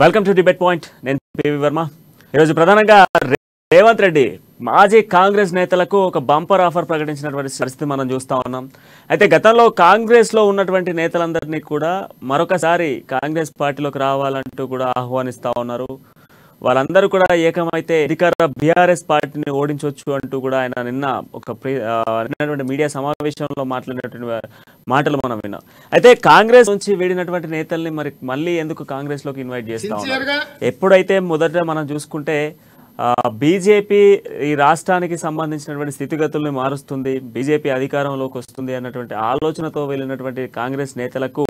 Welcome to debate point. నేను PV Varma. ఈరోజు ప్రధానంగా రేవంత్ రెడ్డి మాజీ కాంగ్రెస్ నేతలకు ఒక బంపర్ ఆఫర్ ప్రకటించినటువంటి పరిస్థితి మనం చూస్తా ఉన్నాం. అయితే గతంలో కాంగ్రెస్ లో ఉన్నటువంటి నేతలందరినీ కూడా మరొకసారి కాంగ్రెస్ పార్టీలోకి రావాలంటూ కూడా ఆహ్వానిస్తా ఉన్నారు. వాళ్ళందరూ కూడా ఏకమైతే అధికార బీఆర్ఎస్ పార్టీని ఓడించవచ్చు అంటూ కూడా ఆయన నిన్నటువంటి మీడియా సమావేశంలో మాట్లాడినటువంటి మాటలు మనం విన్నాం. అయితే కాంగ్రెస్ నుంచి వీడినటువంటి నేతల్ని మళ్ళీ ఎందుకు కాంగ్రెస్ లోకి ఇన్వైట్ చేస్తా ఉన్నారు? ఎప్పుడైతే మొదట మనం చూసుకుంటే బీజేపీ ఈ రాష్ట్రానికి సంబంధించినటువంటి స్థితిగతుల్ని మారుస్తుంది, బీజేపీ అధికారంలోకి వస్తుంది అన్నటువంటి ఆలోచనతో వెళ్ళినటువంటి కాంగ్రెస్ నేతలకు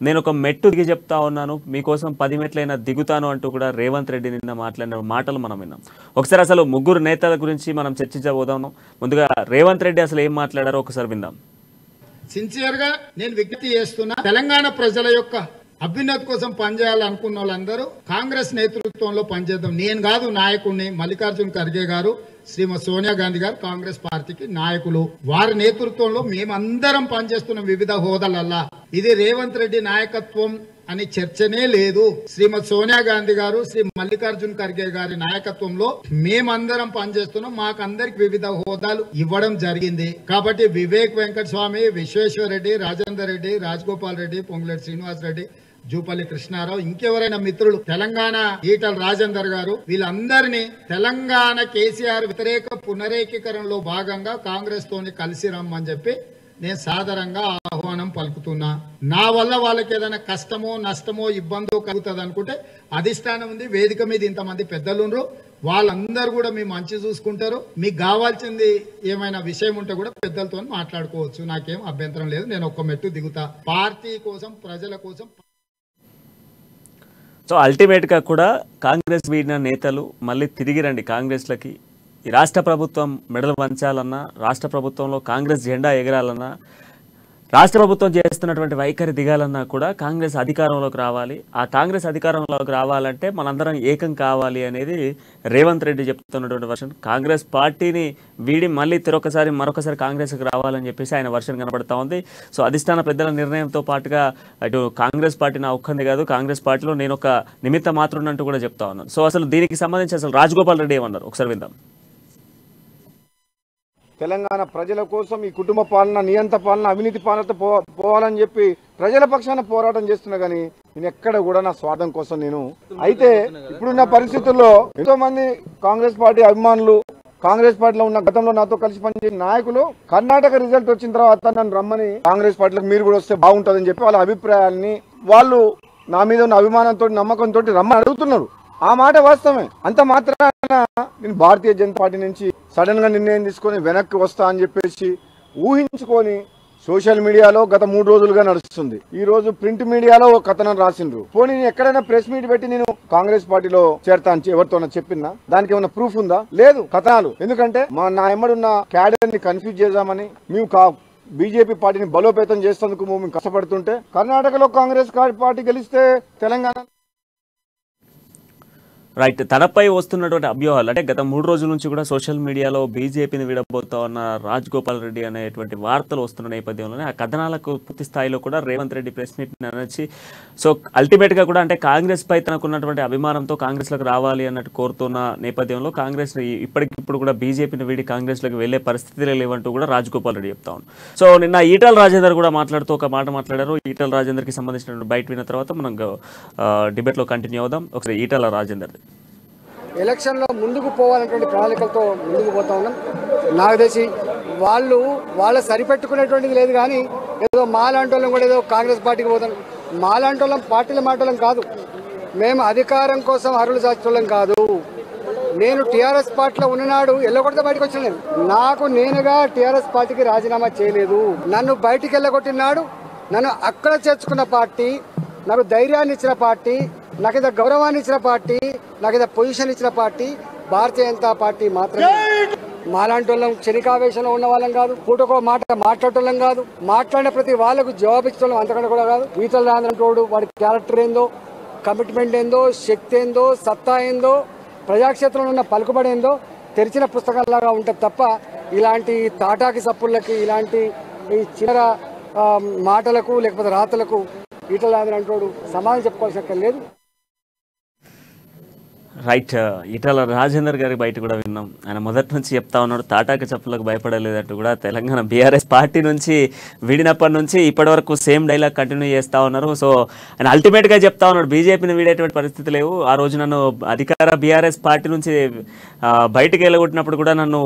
నేను ఒక మెట్టు దిగి చెప్తా ఉన్నాను, మీకోసం 10 మెట్లైనా దిగుతాను అంటూ కూడా రేవంత్ రెడ్డి నిన్న మాట్లాడిన మాటలు మనం విన్నాం. ఒకసారి అసలు ముగ్గురు నేతల గురించి మనం చర్చించబోదాం. ముందుగా రేవంత్ రెడ్డి అసలు ఏం మాట్లాడారో ఒకసారి విందాం. సిన్సియర్ గా నేను విజ్ఞప్తి చేస్తున్నా, తెలంగాణ ప్రజల యొక్క అభ్యున్నతి కోసం పనిచేయాలనుకున్న వాళ్ళందరూ కాంగ్రెస్ నేతృత్వంలో పనిచేద్దాం. నేను కాదు నాయకుడిని, మల్లికార్జున్ ఖర్గే గారు, శ్రీమతి సోనియా గాంధీ గారు కాంగ్రెస్ పార్టీకి నాయకులు. వారి నేతృత్వంలో మేమందరం పనిచేస్తున్న వివిధ హోదాలల్లా ఇది రేవంత్ రెడ్డి నాయకత్వం అని చర్చనే లేదు. శ్రీమతి సోనియా గాంధీ గారు, శ్రీ మల్లికార్జున్ ఖర్గే గారి నాయకత్వంలో మేమందరం పనిచేస్తున్నాం. మాకందరికి వివిధ హోదాలు ఇవ్వడం జరిగింది. కాబట్టి వివేక్ వెంకటస్వామి, విశ్వేశ్వర్ రెడ్డి, రాజేందర్ రెడ్డి, రాజగోపాల్ రెడ్డి, పొంగులేటి శ్రీనివాస్ రెడ్డి, జూపల్లి కృష్ణారావు, ఇంకెవరైనా మిత్రులు, తెలంగాణ ఈటల రాజేందర్ గారు, వీళ్ళందరినీ తెలంగాణ కేసీఆర్ వ్యతిరేక పునరేకీకరణలో భాగంగా కాంగ్రెస్ తోని కలిసి రమ్మని చెప్పి నేను సాధారణంగా ఆహ్వానం పలుకుతున్నా. నా వల్ల వాళ్ళకి ఏదైనా కష్టమో నష్టమో ఇబ్బందో కలుగుతుంది అనుకుంటే అధిష్టానం ఉంది, వేదిక మీద ఇంతమంది పెద్దలు, వాళ్ళందరూ కూడా మీ మంచి చూసుకుంటారు. మీకు కావాల్సింది ఏమైనా విషయం ఉంటే కూడా పెద్దలతో మాట్లాడుకోవచ్చు. నాకేం అభ్యంతరం లేదు. నేను ఒక్క మెట్టు దిగుతా పార్టీ కోసం, ప్రజల కోసం. సో అల్టిమేట్గా కూడా కాంగ్రెస్ వీడిన నేతలు మళ్ళీ తిరిగి రండి కాంగ్రెస్లకి. ఈ రాష్ట్ర ప్రభుత్వం మెడలు వంచాలన్నా, రాష్ట్ర ప్రభుత్వంలో కాంగ్రెస్ జెండా ఎగరాలన్నా, రాష్ట్ర ప్రభుత్వం చేస్తున్నటువంటి వైఖరి దిగాలన్నా కూడా కాంగ్రెస్ అధికారంలోకి రావాలి. ఆ కాంగ్రెస్ అధికారంలోకి రావాలంటే మనందరం ఏకం కావాలి అనేది రేవంత్ రెడ్డి చెప్తున్నటువంటి వర్షన్. కాంగ్రెస్ పార్టీని వీడి మళ్ళీ మరొకసారి కాంగ్రెస్కి రావాలని చెప్పేసి ఆయన వర్షన్ కనబడతా ఉంది. సో అధిష్టాన పెద్దల నిర్ణయంతో పాటుగా అటు కాంగ్రెస్ పార్టీ నా ఒక్కంది కాదు, కాంగ్రెస్ పార్టీలో నేను ఒక నిమిత్త మాత్రం అంటూ కూడా చెప్తా ఉన్నాను. సో అసలు దీనికి సంబంధించి అసలు రాజగోపాల్ రెడ్డి ఏమన్నారు ఒకసారి విందాం. తెలంగాణ ప్రజల కోసం ఈ కుటుంబ పాలన, నియంత పాలన, అవినీతి పాలనతో పోవాలని చెప్పి ప్రజల పక్షాన పోరాటం చేస్తున్నా కానీ నేను ఎక్కడ కూడా నా స్వార్థం కోసం అయితే ఇప్పుడున్న పరిస్థితుల్లో ఎంతో మంది కాంగ్రెస్ పార్టీ అభిమానులు, కాంగ్రెస్ పార్టీలో ఉన్న గతంలో నాతో కలిసి పనిచేసిన నాయకులు కర్ణాటక రిజల్ట్ వచ్చిన తర్వాత నన్ను రమ్మని కాంగ్రెస్ పార్టీలకు మీరు కూడా వస్తే బాగుంటుందని చెప్పి వాళ్ళ అభిప్రాయాన్ని వాళ్ళు నా మీద ఉన్న అభిమానంతో, నమ్మకంతో రమ్మని అడుగుతున్నారు. ఆ మాట వాస్తవమే. అంత మాత్రాన నేను భారతీయ జనతా పార్టీ నుంచి సడన్ గా నిర్ణయం తీసుకొని వెనక్కి వస్తా అని చెప్పేసి ఊహించుకొని సోషల్ మీడియాలో గత 3 రోజులుగా నడుస్తుంది. ఈ రోజు ప్రింట్ మీడియాలో ఒక కథనం రాసిండ్రు. పోనీ నేను ఎక్కడైనా ప్రెస్ మీట్ పెట్టి నేను కాంగ్రెస్ పార్టీలో చేరతా అని ఎవరితోనో చెప్పినా దానికి ఏమైనా ప్రూఫ్ ఉందా? లేదు, కథనాలు. ఎందుకంటే నా ఎమ్మడున్న క్యాడర్ ని కన్ఫ్యూజ్ చేద్దామని మేము బీజేపీ పార్టీని బలోపేతం చేసేందుకు మేము కష్టపడుతుంటే కర్ణాటకలో కాంగ్రెస్ పార్టీ గెలిస్తే తెలంగాణ రైట్. తనపై వస్తున్నటువంటి అభ్యూహాలు అంటే గత 3 రోజుల నుంచి కూడా సోషల్ మీడియాలో బీజేపీని విడబోతా ఉన్న రాజగోపాల్ రెడ్డి అనేటువంటి వార్తలు వస్తున్న నేపథ్యంలోనే ఆ కథనాలకు పూర్తి స్థాయిలో కూడా రేవంత్ రెడ్డి ప్రెస్ మీట్ అనొచ్చి సో అల్టిమేట్గా కూడా అంటే కాంగ్రెస్ పై తనకున్నటువంటి అభిమానంతో కాంగ్రెస్లోకి రావాలి అన్నట్టు కోరుతున్న నేపథ్యంలో కాంగ్రెస్ ఇప్పటికిప్పుడు కూడా బీజేపీని వీడి కాంగ్రెస్లోకి వెళ్లే పరిస్థితులే లేవంటూ కూడా రాజగోపాల్ రెడ్డి చెప్తా ఉన్నాను. సో నిన్న ఈటల రాజేందర్ కూడా మాట్లాడుతూ ఒక మాట మాట్లాడారు. ఈటల రాజేందర్కి సంబంధించినటువంటి బయట విన్న తర్వాత మనం డిబేట్లో కంటిన్యూ అవుదాం. ఒకసారి ఈటల రాజేందర్. ఎలక్షన్లో ముందుకు పోవాలనేటువంటి ప్రణాళికలతో ముందుకు పోతా ఉన్నాం. నాకు తెలిసి వాళ్ళ సరిపెట్టుకునేటువంటిది లేదు. కానీ ఏదో మాలాంటి వాళ్ళం కూడా ఏదో కాంగ్రెస్ పార్టీకి పోతాం. మాలాంటి వాళ్ళం పార్టీల మాటలం కాదు, మేము అధికారం కోసం అరువులు చాచడం కాదు. నేను టీఆర్ఎస్ పార్టీలో ఉన్ననాడు ఎల్లగొడితే బయటకు వచ్చిన నాకు నేనుగా టీఆర్ఎస్ పార్టీకి రాజీనామా చేయలేదు. నన్ను బయటికి వెళ్ళగొట్టినాడు, నన్ను అక్కడ చేర్చుకున్న పార్టీ, నాకు ధైర్యాన్ని ఇచ్చిన పార్టీ, నాకు ఏదో గౌరవాన్ని ఇచ్చిన పార్టీ, నాకు ఏదో పొజిషన్ ఇచ్చిన పార్టీ భారతీయ జనతా పార్టీ మాత్రమే. మాలాంటి వాళ్ళం క్షణికావేశంలో ఉన్న వాళ్ళం కాదు, పూటకో మాట మాట్లాడటం కాదు, మాట్లాడిన ప్రతి వాళ్ళకు జవాబు ఇచ్చడం అంతకంటే కూడా కాదు. ఈటల రాజేందర్ వాడి క్యారెక్టర్ ఏందో, కమిట్మెంట్ ఏందో, శక్తి ఏందో, సత్తా ఏందో, ప్రజాక్షేత్రంలో ఉన్న పలుకుబడి ఏందో తెరిచిన పుస్తకాల్లాగా ఉంటుంది తప్ప ఇలాంటి తాటాకి సప్పుళ్ళకి, ఇలాంటి ఈ చిన్న మాటలకు లేకపోతే రాతలకు ఈటల రాజేందర్ సమాధానం చెప్పుకోవాల్సిన లేదు. రైట్. ఈటల రాజేందర్ గారి బయట కూడా విన్నాం. ఆయన మొదటి నుంచి చెప్తా ఉన్నాడు, తాటాక చెప్పులకు భయపడలేదంటూ కూడా. తెలంగాణ బీఆర్ఎస్ పార్టీ నుంచి వీడినప్పటి నుంచి ఇప్పటి వరకు సేమ్ డైలాగ్ కంటిన్యూ చేస్తూ ఉన్నారు. సో ఆయన అల్టిమేట్గా చెప్తా ఉన్నాడు, బీజేపీని వీడేటువంటి పరిస్థితి లేవు. ఆ రోజు నన్ను అధికార బీఆర్ఎస్ పార్టీ నుంచి బయటకు వెళ్ళగొట్టినప్పుడు కూడా నన్ను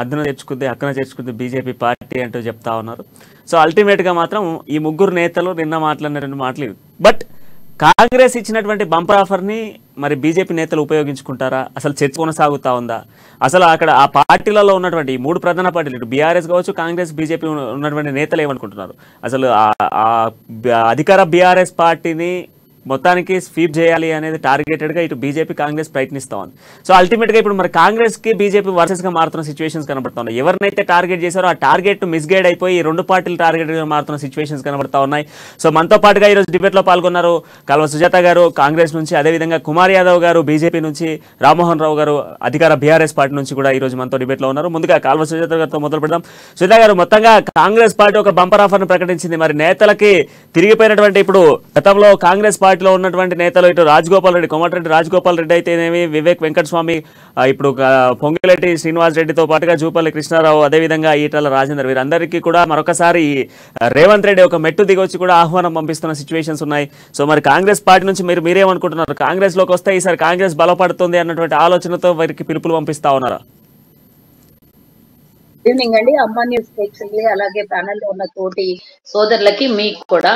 అక్కన చేర్చుకుంది బీజేపీ పార్టీ అంటూ చెప్తా ఉన్నారు. సో అల్టిమేట్గా మాత్రం ఈ ముగ్గురు నేతలు నిన్న మాట్లాడిన మాటలు. బట్ కాంగ్రెస్ ఇచ్చినటువంటి బంపర్ ఆఫర్ని మరి బీజేపీ నేతలు ఉపయోగించుకుంటారా? అసలు చర్చ కొనసాగుతా ఉందా? అసలు అక్కడ ఆ పార్టీలలో ఉన్నటువంటి ఈ మూడు ప్రధాన పార్టీలు, ఇటు బీఆర్ఎస్ కావచ్చు, కాంగ్రెస్, బీజేపీ ఉన్నటువంటి నేతలు ఏమనుకుంటున్నారు? అసలు అధికార బీఆర్ఎస్ పార్టీని మొత్తానికి స్వీప్ చేయాలి అనేది టార్గెటెడ్గా ఇటు బీజేపీ, కాంగ్రెస్ ప్రయత్నిస్తూ ఉంది. సో అల్టిమేట్గా ఇప్పుడు మరి కాంగ్రెస్కి బీజేపీ వర్సెస్గా మారుతున్న సిచ్యువేషన్స్ కనబడుతూ ఉన్నాయి. ఎవరినైతే టార్గెట్ చేశారో ఆ టార్గెట్ మిస్గైడ్ అయిపోయి రెండు పార్టీలు టార్గెట్గా మారుతున్న సిచ్యువేషన్స్ కనబడుతూ ఉన్నాయి. సో మనతో పాటుగా ఈరోజు డిబేట్లో పాల్గొన్నారు కాల్వ సుజాత గారు కాంగ్రెస్ నుంచి, అదేవిధంగా కుమార్ యాదవ్ గారు బీజేపీ నుంచి, రామ్మోహన్ రావు గారు అధికార బీఆర్ఎస్ పార్టీ నుంచి కూడా ఈరోజు మనతో డిబేట్లో ఉన్నారు. ముందుగా కాల్వ సుజాత గారితో మొదలు పెడదాం. సుజాత గారు, మొత్తంగా కాంగ్రెస్ పార్టీ ఒక బంపర్ ఆఫర్ను ప్రకటించింది. మరి నేతలకి తిరిగిపోయినటువంటి, ఇప్పుడు గతంలో కాంగ్రెస్ పార్టీలో ఉన్నటువంటి నేతలు ఇటు రాజగోపాల్ రెడ్డి, కోమటిరెడ్డి రాజగోపాల్ రెడ్డి అయితేనేమి, వివేక్ వెంకటస్వామి, ఇప్పుడు పొంగిరెడ్డి శ్రీనివాస్ రెడ్డితో పాటుగా జూపల్లి కృష్ణారావు, అదేవిధంగా ఈటల రాజేందర్, వీరందరికీ కూడా మరొకసారి రేవంత్ రెడ్డి ఒక మెట్టు దిగొచ్చి కూడా ఆహ్వానం పంపిస్తున్న సిచ్యువేషన్స్ ఉన్నాయి. సో మరి కాంగ్రెస్ పార్టీ నుంచి మీరేమనుకుంటున్నారు? కాంగ్రెస్ లోకి వస్తే ఈసారి కాంగ్రెస్ బలపడుతుంది అన్నటువంటి ఆలోచనతో వారికి పిలుపులు పంపిస్తా ఉన్నారా? గుడ్ ఈవినింగ్ అండి, అమ్మా న్యూస్ ప్రేక్షకులకి, అలాగే ప్యానెల్ లో ఉన్న తోటి సోదరులకి, మీకు కూడా.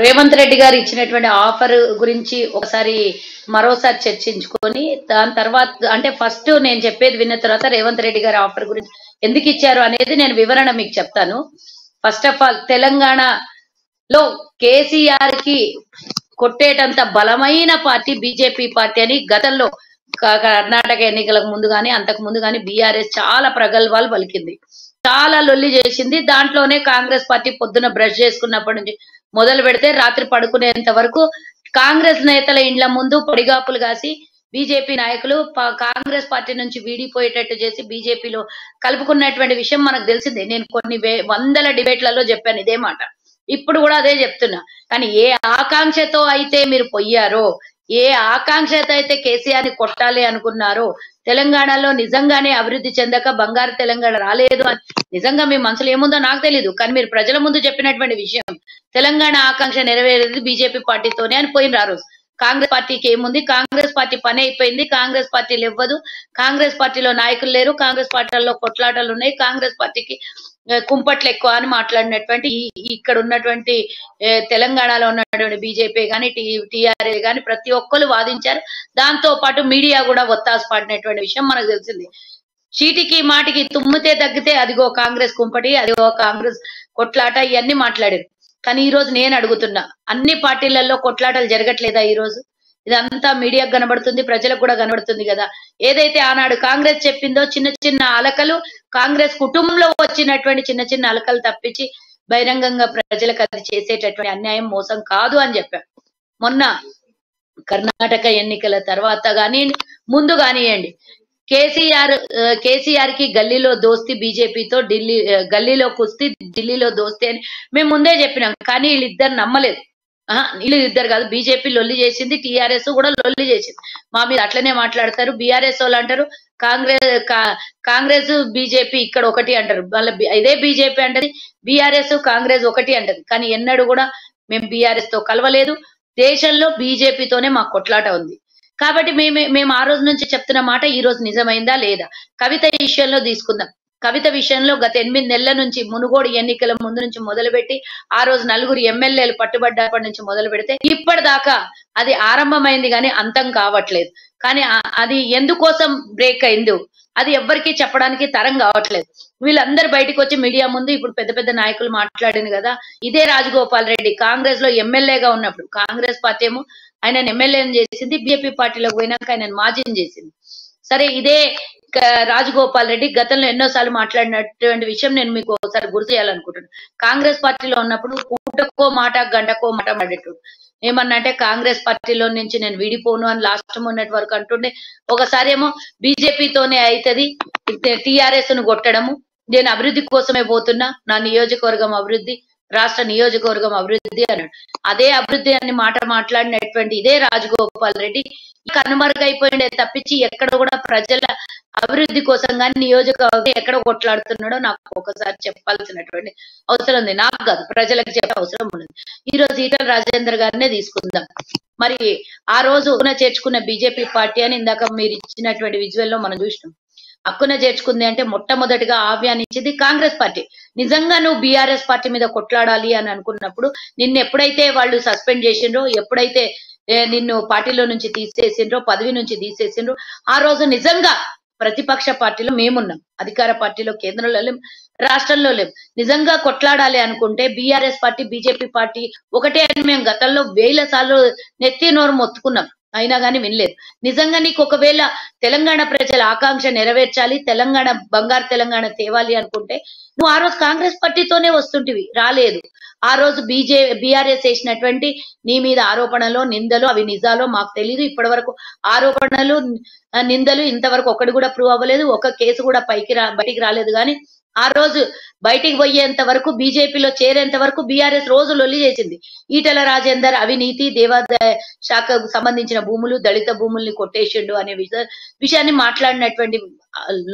రేవంత్ రెడ్డి గారు ఇచ్చినటువంటి ఆఫర్ గురించి ఒకసారి మరోసారి చర్చించుకొని దాని తర్వాత, అంటే ఫస్ట్ నేను చెప్పేది విన్న తర్వాత రేవంత్ రెడ్డి గారి ఆఫర్ గురించి ఎందుకు ఇచ్చారు అనేది నేను వివరణ మీకు చెప్తాను. ఫస్ట్ ఆఫ్ ఆల్, తెలంగాణలో కేసీఆర్ కి కొట్టేటంత బలమైన పార్టీ బీజేపీ పార్టీ అని గతంలో కర్ణాటక ఎన్నికలకు ముందు గానీ అంతకు ముందు గానీ బీఆర్ఎస్ చాలా ప్రగల్భాలు పలికింది, చాలా లొల్లి చేసింది. దాంట్లోనే కాంగ్రెస్ పార్టీ పొద్దున బ్రష్ చేసుకున్నప్పటి నుంచి మొదలు పెడితే రాత్రి పడుకునేంత వరకు కాంగ్రెస్ నేతల ఇండ్ల ముందు పొడిగాపులు కాసి బీజేపీ నాయకులు కాంగ్రెస్ పార్టీ నుంచి వీడిపోయేటట్టు చేసి బీజేపీలో కలుపుకున్నటువంటి విషయం మనకు తెలిసిందే. నేను కొన్ని వందల డిబేట్లలో చెప్పాను ఇదే మాట, ఇప్పుడు కూడా అదే చెప్తున్నా. కానీ ఏ ఆకాంక్షతో అయితే మీరు పోయారో, ఏ ఆకాంక్షతో అయితే కేసీఆర్ ని కొట్టాలి అనుకున్నారో, తెలంగాణలో నిజంగానే అభివృద్ధి చెందక బంగారు తెలంగాణ రాలేదు అని నిజంగా మీ మనసులో ఏముందో నాకు తెలీదు, కానీ మీరు ప్రజల ముందు చెప్పినటువంటి విషయం తెలంగాణ ఆకాంక్ష నెరవేరేది బీజేపీ పార్టీతోనే అని పోయిన రోజు. కాంగ్రెస్ పార్టీకి ఏముంది, కాంగ్రెస్ పార్టీ పని అయిపోయింది, కాంగ్రెస్ పార్టీలు ఇవ్వదు, కాంగ్రెస్ పార్టీలో నాయకులు లేరు, కాంగ్రెస్ పార్టీలలో కొట్లాటలు ఉన్నాయి, కాంగ్రెస్ పార్టీకి కుంపట్లు ఎక్కువ అని మాట్లాడినటువంటి ఇక్కడ ఉన్నటువంటి తెలంగాణలో ఉన్నటువంటి బీజేపీ కానీ టీఆర్ఎస్ కానీ ప్రతి ఒక్కరు వాదించారు. దాంతో పాటు మీడియా కూడా ఒత్తాసు పాడినటువంటి విషయం మనకు తెలిసింది. చీటికి మాటికి తుమ్మితే తగ్గితే అదిగో కాంగ్రెస్ కుంపటి, అదిగో కాంగ్రెస్ కొట్లాట, ఇవన్నీ మాట్లాడారు. కానీ ఈ రోజు నేను అడుగుతున్నా, అన్ని పార్టీలలో కొట్లాటలు జరగట్లేదా? ఈ రోజు ఇదంతా మీడియాకు కనబడుతుంది, ప్రజలకు కూడా కనబడుతుంది కదా. ఏదైతే ఆనాడు కాంగ్రెస్ చెప్పిందో చిన్న చిన్న అలకలు, కాంగ్రెస్ కుటుంబంలో వచ్చినటువంటి చిన్న చిన్న అలకలు తప్పించి బహిరంగంగా ప్రజలకు అది చేసేటటువంటి అన్యాయం, మోసం కాదు అని చెప్పాం. మొన్న కర్ణాటక ఎన్నికల తర్వాత కానీ ముందు కానివ్వండి, కేసీఆర్ కి గల్లీలో దోస్తి బీజేపీతో, గల్లీలో కుస్తీ ఢిల్లీలో దోస్తి అని మేము ముందే చెప్పినాం. కానీ వీళ్ళిద్దరు నమ్మలేదు. వీళ్ళిద్దరు కాదు, బీజేపీ లొల్లి చేసింది, టీఆర్ఎస్ కూడా లొల్లి చేసింది. మా మీద అట్లనే మాట్లాడతారు. బీఆర్ఎస్ వాళ్ళు అంటారు కాంగ్రెస్ బీజేపీ ఇక్కడ ఒకటి అంటారు, వాళ్ళ ఇదే బీజేపీ అంటది, బీఆర్ఎస్ కాంగ్రెస్ ఒకటి అంటది. కానీ ఎన్నడూ కూడా మేము బీఆర్ఎస్ తో కలవలేదు, దేశంలో బీజేపీతోనే మాకు కొట్లాట ఉంది. కాబట్టి మేము ఆ రోజు నుంచి చెప్తున్న మాట ఈ రోజు నిజమైందా లేదా? కవిత విషయంలో తీసుకుందాం. కవిత విషయంలో గత 8 నెలల నుంచి మునుగోడు ఎన్నికల ముందు నుంచి మొదలుపెట్టి ఆ రోజు 4 ఎమ్మెల్యేలు పట్టుబడ్డప్పటి నుంచి మొదలు పెడితే ఇప్పటిదాకా అది ఆరంభమైంది కానీ అంతం కావట్లేదు. కానీ అది ఎందుకోసం బ్రేక్ అయిందో అది ఎవ్వరికీ చెప్పడానికి తరం కావట్లేదు. వీళ్ళందరూ బయటకు వచ్చి మీడియా ముందు ఇప్పుడు పెద్ద పెద్ద నాయకులు మాట్లాడింది కదా. ఇదే రాజగోపాల్ రెడ్డి కాంగ్రెస్ లో ఎమ్మెల్యేగా ఉన్నప్పుడు కాంగ్రెస్ పార్టీ ఏమో ఆయన ఎమ్మెల్యేని చేసింది, బీజేపీ పార్టీలోకి పోయినాక ఆయన మాజీని చేసింది. సరే, ఇదే రాజగోపాల్ రెడ్డి గతంలో ఎన్నోసార్లు మాట్లాడినటువంటి విషయం నేను మీకు ఒకసారి గుర్తు చేయాలనుకుంటున్నాను. కాంగ్రెస్ పార్టీలో ఉన్నప్పుడు పూటకో మాట గంటకో మాట మాట్లాడేటోడు. ఏమన్నా అంటే కాంగ్రెస్ పార్టీలో నుంచి నేను విడిపోను అని లాస్ట్ మొన్నటి వరకు అంటుండే. ఒకసారి ఏమో బీజేపీతోనే అవుతుంది, టీఆర్ఎస్ ను కొట్టడము, నేను అభివృద్ధి కోసమే పోతున్నా, నా నియోజకవర్గం అభివృద్ధి, రాష్ట్ర నియోజకవర్గం అభివృద్ధి అన్నాడు. అదే అభివృద్ధి అని మాట మాట్లాడినటువంటి ఇదే రాజగోపాల్ రెడ్డి కనుమరుగైపోయిండే తప్పించి ఎక్కడ కూడా ప్రజల అభివృద్ధి కోసం కానీ నియోజకవర్గం ఎక్కడ కొట్లాడుతున్నాడో నాకు ఒకసారి చెప్పాల్సినటువంటి అవసరం ఉంది. నాకు కాదు, ప్రజలకు చెప్పే అవసరం ఉన్నది. ఈ రోజు ఈటల రాజేందర్ గారినే తీసుకుందాం. మరి ఆ రోజు చేర్చుకున్న బీజేపీ పార్టీ అని ఇందాక మీరు ఇచ్చినటువంటి విజువల్ లో మనం చూసినాం. హక్కున చేర్చుకుంది అంటే మొట్టమొదటిగా ఆహ్వానించింది కాంగ్రెస్ పార్టీ. నిజంగా నువ్వు బీఆర్ఎస్ పార్టీ మీద కొట్లాడాలి అని అనుకున్నప్పుడు నిన్ను ఎప్పుడైతే వాళ్ళు సస్పెండ్ చేసిండ్రో, ఎప్పుడైతే నిన్ను పార్టీలో నుంచి తీసేసిండ్రో, పదవి నుంచి తీసేసిండ్రో, ఆ రోజు నిజంగా ప్రతిపక్ష పార్టీలో మేమున్నాం, అధికార పార్టీలో కేంద్రంలో లేం, రాష్ట్రంలో లేం. నిజంగా కొట్లాడాలి అనుకుంటే బీఆర్ఎస్ పార్టీ బీజేపీ పార్టీ ఒకటే అని మేము గతంలో 1000 సార్లు నెత్తి నోరు మొత్తుకున్నాం, అయినా కానీ వినలేదు. నిజంగా నీకు ఒకవేళ తెలంగాణ ప్రజల ఆకాంక్ష నెరవేర్చాలి, తెలంగాణ బంగారు తెలంగాణ తేవాలి అనుకుంటే నువ్వు ఆ రోజు కాంగ్రెస్ పార్టీతోనే వస్తుంటివి, రాలేదు. ఆ రోజు బీఆర్ఎస్ చేసినటువంటి నీ మీద ఆరోపణలు నిందలు అవి నిజాలో మాకు తెలియదు. ఇప్పటి వరకు ఆరోపణలు నిందలు ఇంతవరకు ఒకటి కూడా ప్రూవ్ అవ్వలేదు, ఒక కేసు కూడా బయటికి రాలేదు. కానీ ఆ రోజు బయటికి పోయేంత వరకు, బీజేపీలో చేరేంత వరకు బీఆర్ఎస్ రోజు లొల్లి చేసింది. ఈటల రాజేందర్ అవినీతి, దేవాదాయ శాఖకు సంబంధించిన భూములు, దళిత భూముల్ని కొట్టేసిండు అనే విషయాన్ని మాట్లాడినటువంటి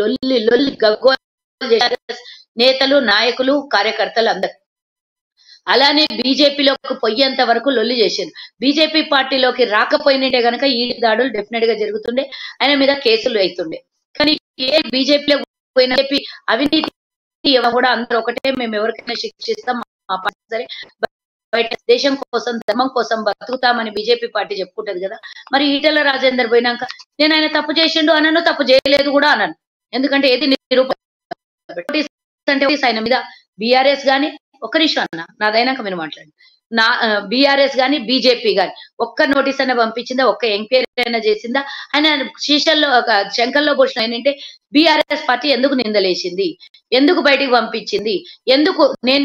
లొల్లి గగ్గోలు నేతలు, నాయకులు, కార్యకర్తలు అందరు. అలానే బీజేపీలోకి పోయేంత వరకు లొల్లి చేశారు. బీజేపీ పార్టీలోకి రాకపోయినట్టే గనక ఈ దాడులు డెఫినెట్ గా జరుగుతుండే, ఆయన మీద కేసులు అవుతుండే. కానీ ఏ బీజేపీలో పోయిన అవినీతి కూడా అందరూ ఒకటే, మేము ఎవరికైనా శిక్షిస్తాం, మా పార్టీ సరే బయట దేశం కోసం ధర్మం కోసం బతుకుతామని బీజేపీ పార్టీ చెప్పుకుంటది కదా. మరి ఈటల రాజేందర్ పోయినాక నేను ఆయన తప్పు చేసిండు అనను, తప్పు చేయలేదు కూడా అనను. ఎందుకంటే ఏది నిరూపణ అంటే ఆయన మీద బీఆర్ఎస్ గాని, ఒక్క నిమిషం అన్న నాదైనాక మీరు మాట్లాడి, నా బీఆర్ఎస్ గాని బీజేపీ గాని ఒక్క నోటీస్ అయినా పంపించిందా, ఒక్క ఎంక్వైరీ అయినా చేసిందా? ఆయన శీషల్లో శంకర్లో పోసిన ఏంటంటే బీఆర్ఎస్ పార్టీ ఎందుకు నిందలేసింది, ఎందుకు బయటికి పంపించింది, ఎందుకు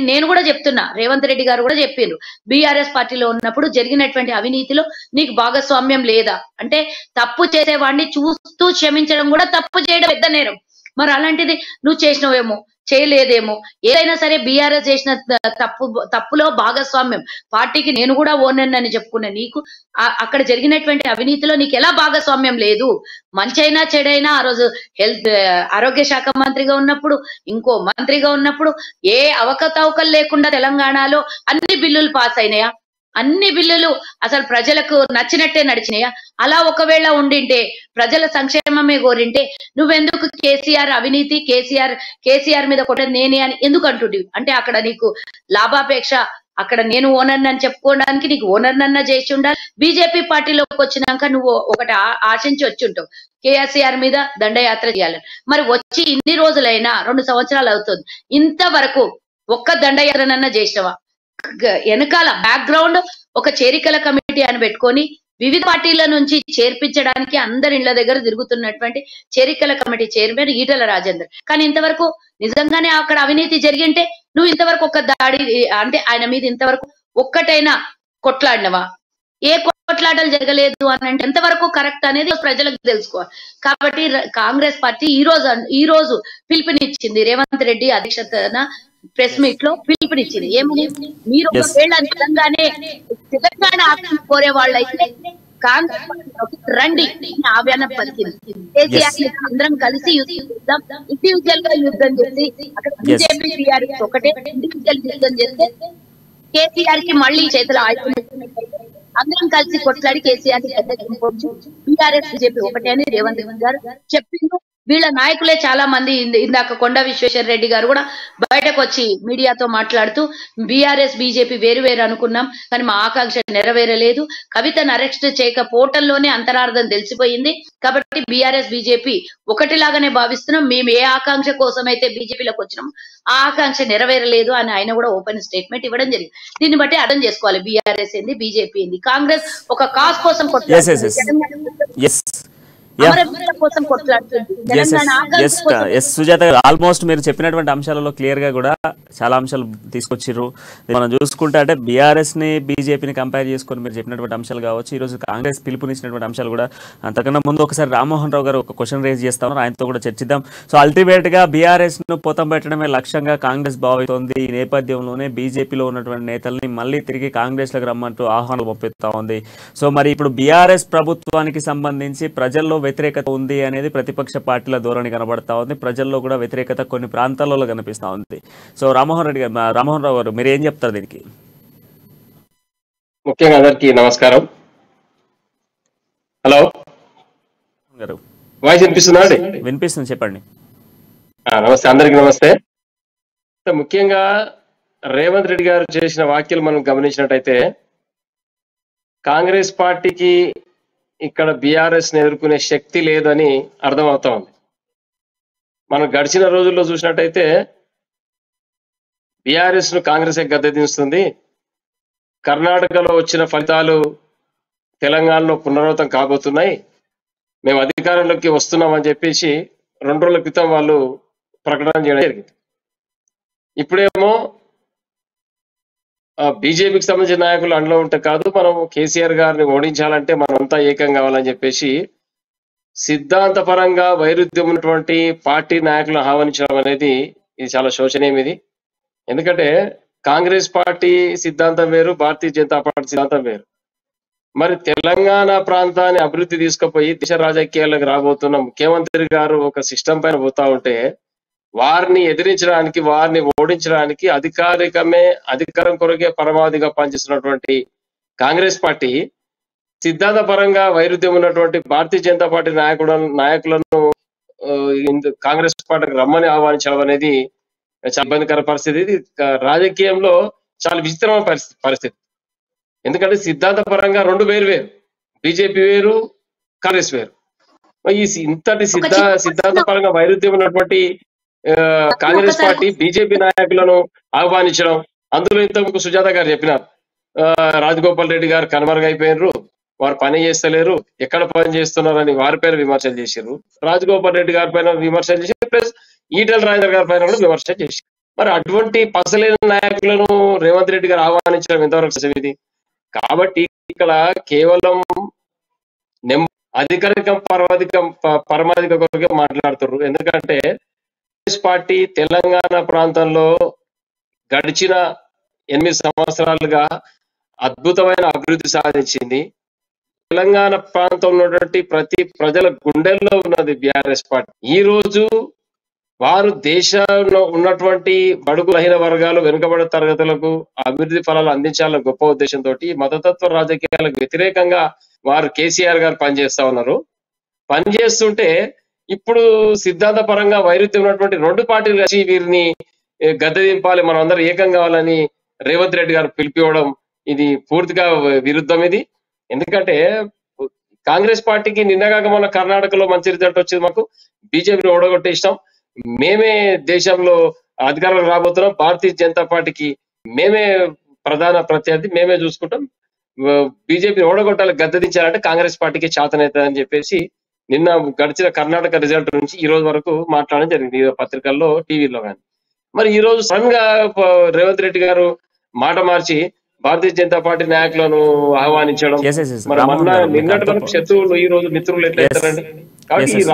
నేను కూడా చెప్తున్నా, రేవంత్ రెడ్డి గారు కూడా చెప్పిండ్రు, బీఆర్ఎస్ పార్టీలో ఉన్నప్పుడు జరిగినటువంటి అవినీతిలో నీకు భాగస్వామ్యం లేదా అంటే, తప్పు చేసేవాడిని చూస్తూ క్షమించడం కూడా తప్పు చేయడం పెద్ద నేరం. మరి అలాంటిది నువ్వు చేసినవేమో, చేయలేదేమో, ఏదైనా సరే బీఆర్ఎస్ చేసిన తప్పులో భాగస్వామ్యం, పార్టీకి నేను కూడా ఓనర్ అని చెప్పుకున్నా నీకు అక్కడ జరిగినటువంటి అవినీతిలో నీకు ఎలా భాగస్వామ్యం లేదు? మంచైనా చెడైనా ఆ రోజు ఆరోగ్య శాఖ మంత్రిగా ఉన్నప్పుడు, ఇంకో మంత్రిగా ఉన్నప్పుడు ఏ అవకతవకలు లేకుండా తెలంగాణలో అన్ని బిల్లులు పాస్ అయినాయా? అన్ని బిల్లులు అసలు ప్రజలకు నచ్చినట్టే నడిచినాయా? అలా ఒకవేళ ఉండింటే, ప్రజల సంక్షేమమే కోరింటే నువ్వెందుకు కేసీఆర్ అవినీతి, కేసీఆర్ మీద కొట్టది నేనే అని ఎందుకు అంటుంటివి? అంటే అక్కడ నీకు లాభాపేక్ష, అక్కడ నేను ఓనర్ అని చెప్పుకోవడానికి నీకు ఓనర్ నన్నా చేసి ఉండాలి. బీజేపీ పార్టీలోకి వచ్చినాక నువ్వు ఒకటి ఆశించి వచ్చి ఉంటావు, కేసీఆర్ మీద దండయాత్ర చేయాలని. మరి వచ్చి ఇన్ని రోజులైనా 2 సంవత్సరాలు అవుతుంది, ఇంతవరకు ఒక్క దండయాత్రనన్నా చేసినవా? వెనకాల బ్యాక్గ్రౌండ్ ఒక చేరికల కమిటీ అని పెట్టుకొని వివిధ పార్టీల నుంచి చేర్పించడానికి అందరి ఇళ్ల దగ్గర తిరుగుతున్నటువంటి చేరికల కమిటీ చైర్మన్ ఈటల రాజేందర్. కానీ ఇంతవరకు నిజంగానే అక్కడ అవినీతి జరిగింటే నువ్వు ఇంతవరకు ఒక దాడి అంటే ఆయన మీద ఇంతవరకు ఒక్కటైనా కొట్లాడినవా? ఏ కొట్లాటలు జరగలేదు అని అంటే ఎంతవరకు కరెక్ట్ అనేది ప్రజలకు తెలుసుకోవాలి. కాబట్టి కాంగ్రెస్ పార్టీ ఈ రోజు పిలుపునిచ్చింది, రేవంత్ రెడ్డి అధ్యక్షతన ప్రెస్ మీట్ లో పిలుపునిచ్చింది. ఏమని? మీరు ఒకవేళ నిజంగానే తెలంగాణ ఆక్షన్ కోరే వాళ్ళైతే కాంగ్రెస్ పార్టీలోకి రండి ఆహ్వానం పలికింది. కేసీఆర్ అందరం కలిసి ఇండివిజువల్ గా యుద్ధం చేసి అక్కడ బీజేపీ టీఆర్ఎస్ ఒకటే ఇండివిజువల్ యుద్ధం చేస్తే కేసీఆర్ కి మళ్ళీ చేతులు ఆడుతున్నట్టు అందరం కలిసి కొట్లాడి కేసీఆర్ బీఆర్ఎస్ బీజేపీ ఒకటే అని రేవంత్ రెడ్డి గారు చెప్పిండు. వీళ్ళ నాయకులే చాలా మంది, ఇందాక కొండా విశ్వేశ్వర రెడ్డి గారు కూడా బయటకు వచ్చి మీడియాతో మాట్లాడుతూ బీఆర్ఎస్ బీజేపీ వేరు వేరు అనుకున్నాం కానీ మా ఆకాంక్ష నెరవేరలేదు, కవితను అరెస్ట్ చేయకపోవటంలోనే అంతరార్థం తెలిసిపోయింది, కాబట్టి బీఆర్ఎస్ బీజేపీ ఒకటిలాగానే భావిస్తున్నాం, మేము ఏ ఆకాంక్ష కోసం అయితే బీజేపీలోకి వచ్చినాం ఆ ఆకాంక్ష నెరవేరలేదు అని ఆయన కూడా ఓపెన్ స్టేట్మెంట్ ఇవ్వడం జరిగింది. దీన్ని బట్టి అర్థం చేసుకోవాలి, బీఆర్ఎస్ ఏంది, బీజేపీ ఏంది. కాంగ్రెస్ ఒక కాజ్ కోసం అమరవీరుల కోసం కొట్లాడుతుంది తెలంగాణ ఆకాంక్ష కోసం. సుజాత గారు, ఆల్మోస్ట్ మీరు చెప్పినటువంటి అంశాలలో క్లియర్ గా కూడా చాలా అంశాలు తీసుకొచ్చిర్రు. మనం చూసుకుంటే అంటే బీఆర్ఎస్ ని బీజేపీని కంపేర్ చేసుకొని మీరు చెప్పినటువంటి అంశాలు కావచ్చు, ఈ రోజు కాంగ్రెస్ పిలుపునిచ్చినటువంటి అంశాలు కూడా. అంతకన్నా ముందు ఒకసారి రామ్మోహన్ రావు గారు ఒక క్వశ్చన్ రేజ్ చేస్తా ఉన్నారు, ఆయనతో కూడా చర్చిద్దాం. సో అల్టిమేట్ గా బీఆర్ఎస్ ను పొతం పెట్టడమే లక్ష్యంగా కాంగ్రెస్ భావిస్తోంది. ఈ నేపథ్యంలోనే బీజేపీలో ఉన్నటువంటి నేతల్ని మళ్ళీ తిరిగి కాంగ్రెస్ లకు రమ్మంటూ ఆహ్వానాలు పంపిస్తా ఉంది. సో మరి ఇప్పుడు బీఆర్ఎస్ ప్రభుత్వానికి సంబంధించి ప్రజల్లో వ్యతిరేకత ఉంది అనేది ప్రతిపక్ష పార్టీల ధోరణి కనబడతా ఉంది. ప్రజల్లో కూడా వ్యతిరేకత కొన్ని ప్రాంతాలలో కనిపిస్తా ఉంది. సో రామ్మోహన్ రావు గారు మీరు ఏం చెప్తారు దీనికి? ముఖ్యంగా అందరికి నమస్కారం. హలో గారు, వాయిస్ వినిపిస్తుందా అండి? వినిపిస్తుంది, చెప్పండి. నమస్తే, అందరికి నమస్తే. ముఖ్యంగా రేవంత్ రెడ్డి గారు చేసిన వ్యాఖ్యలు మనం గమనించినట్టయితే కాంగ్రెస్ పార్టీకి ఇక్కడ బీఆర్ఎస్ ని ఎదుర్కొనే శక్తి లేదని అర్థమవుతా ఉంది. మనం గడిచిన రోజుల్లో చూసినట్టయితే బీఆర్ఎస్ ను కాంగ్రెస్ గద్దెదిస్తుంది. కర్ణాటకలో వచ్చిన ఫలితాలు తెలంగాణలో పునరావృతం కాబోతున్నాయి, మేము అధికారంలోకి వస్తున్నామని చెప్పేసి 2 రోజుల క్రితం వాళ్ళు ప్రకటన చేయడం జరిగింది. ఇప్పుడేమో బీజేపీకి సంబంధించిన నాయకులు అండలో ఉంటే కాదు, మనం కేసీఆర్ గారిని ఓడించాలంటే మనంతా ఏకం కావాలని చెప్పేసి సిద్ధాంతపరంగా వైరుధ్యం ఉన్నటువంటి పార్టీ నాయకులను ఆహ్వానించడం అనేది ఇది చాలా శోచనీయం. ఇది ఎందుకంటే కాంగ్రెస్ పార్టీ సిద్ధాంతం వేరు, భారతీయ జనతా పార్టీ సిద్ధాంతం వేరు. మరి తెలంగాణ ప్రాంతాన్ని అభివృద్ధి తీసుకుపోయి దేశ రాజకీయాలకు రాబోతున్న ముఖ్యమంత్రి గారు ఒక సిస్టమ్ పైన పోతా ఉంటే వారిని ఎదిరించడానికి, వారిని ఓడించడానికి అధికారం కొరకే పరమావధిగా పనిచేస్తున్నటువంటి కాంగ్రెస్ పార్టీ సిద్ధాంతపరంగా వైరుధ్యం ఉన్నటువంటి భారతీయ జనతా పార్టీ నాయకులను కాంగ్రెస్ పార్టీకి రమ్మని ఆహ్వానించడం అనేది చాలా ఇబ్బందికర పరిస్థితి. ఇది రాజకీయంలో చాలా విచిత్రమైన పరిస్థితి. ఎందుకంటే సిద్ధాంతపరంగా 2 వేరు, బీజేపీ వేరు, కాంగ్రెస్ వేరు. ఈ ఇంతటి సిద్ధాంతపరంగా వైరుధ్యం ఉన్నటువంటి కాంగ్రెస్ పార్టీ బీజేపీ నాయకులను ఆహ్వానించడం, అందులో ఇంతకు సుజాత గారు చెప్పినారు, రాజగోపాల్ రెడ్డి గారు కనుమరుగైపోయినారు, వారు పని చేస్తలేరు, ఎక్కడ పని చేస్తున్నారని వారి పైన విమర్శలు చేశారు. రాజగోపాల్ రెడ్డి గారి పైన విమర్శలు చేశారు, ప్లస్ ఈటెల రాజేందర్ గారి పైన కూడా విమర్శలు చేశారు. మరి అటువంటి పసలేని నాయకులను రేవంత్ రెడ్డి గారు ఆహ్వానించడం ఎంతవరకు సరిది? కాబట్టి ఇక్కడ కేవలం అధికారికం పరమాధిక కొరకే మాట్లాడుతున్నారు. ఎందుకంటే కాంగ్రెస్ పార్టీ తెలంగాణ ప్రాంతంలో గడిచిన 8 సంవత్సరాలుగా అద్భుతమైన అభివృద్ధి సాధించింది. తెలంగాణ ప్రాంతంలో ఉన్నటువంటి ప్రతి ప్రజల గుండెల్లో ఉన్నది బీఆర్ఎస్ పార్టీ. ఈ రోజు వారు దేశంలో ఉన్నటువంటి బడుగు రహిత వర్గాలు, వెనుకబడిన తరగతులకు అభివృద్ధి ఫలాలు అందించాలన్న గొప్ప ఉద్దేశంతో మతతత్వ రాజకీయాలకు వ్యతిరేకంగా వారు కేసీఆర్ గారు పనిచేస్తా ఉన్నారు. పనిచేస్తుంటే ఇప్పుడు సిద్ధాంత పరంగా వైరుధ్యం ఉన్నటువంటి 2 పార్టీలు కలిసి వీరిని గద్దె దింపాలి, మనం అందరూ ఏకం కావాలని రేవంత్ రెడ్డి గారు పిలిపివ్వడం ఇది పూర్తిగా విరుద్ధం. ఇది ఎందుకంటే కాంగ్రెస్ పార్టీకి నిన్నగాక మన కర్ణాటకలో మంచి రిజల్ట్ వచ్చింది, మాకు బీజేపీని ఓడగొట్టేస్తాం, మేమే దేశంలో అధికారంలో రాబోతున్నాం, భారతీయ జనతా పార్టీకి మేమే ప్రధాన ప్రత్యర్థి, మేమే చూసుకుంటాం, బీజేపీ ఓడగొట్టాలి, గద్దెదించాలంటే కాంగ్రెస్ పార్టీకి చేతనవుతుందని చెప్పేసి నిన్న గడిచిన కర్ణాటక రిజల్ట్ నుంచి ఈ రోజు వరకు మాట్లాడడం జరిగింది పత్రికల్లో, టీవీలో కానీ. మరి ఈ రోజు సడన్ గా రేవంత్ రెడ్డి గారు మాట మార్చి భారతీయ జనతా పార్టీ నాయకులను ఆహ్వానించడం, మరి మొన్న నిన్నటి వరకు శత్రువులు ఈ రోజు మిత్రులు ఎట్లయితారండి? కాబట్టి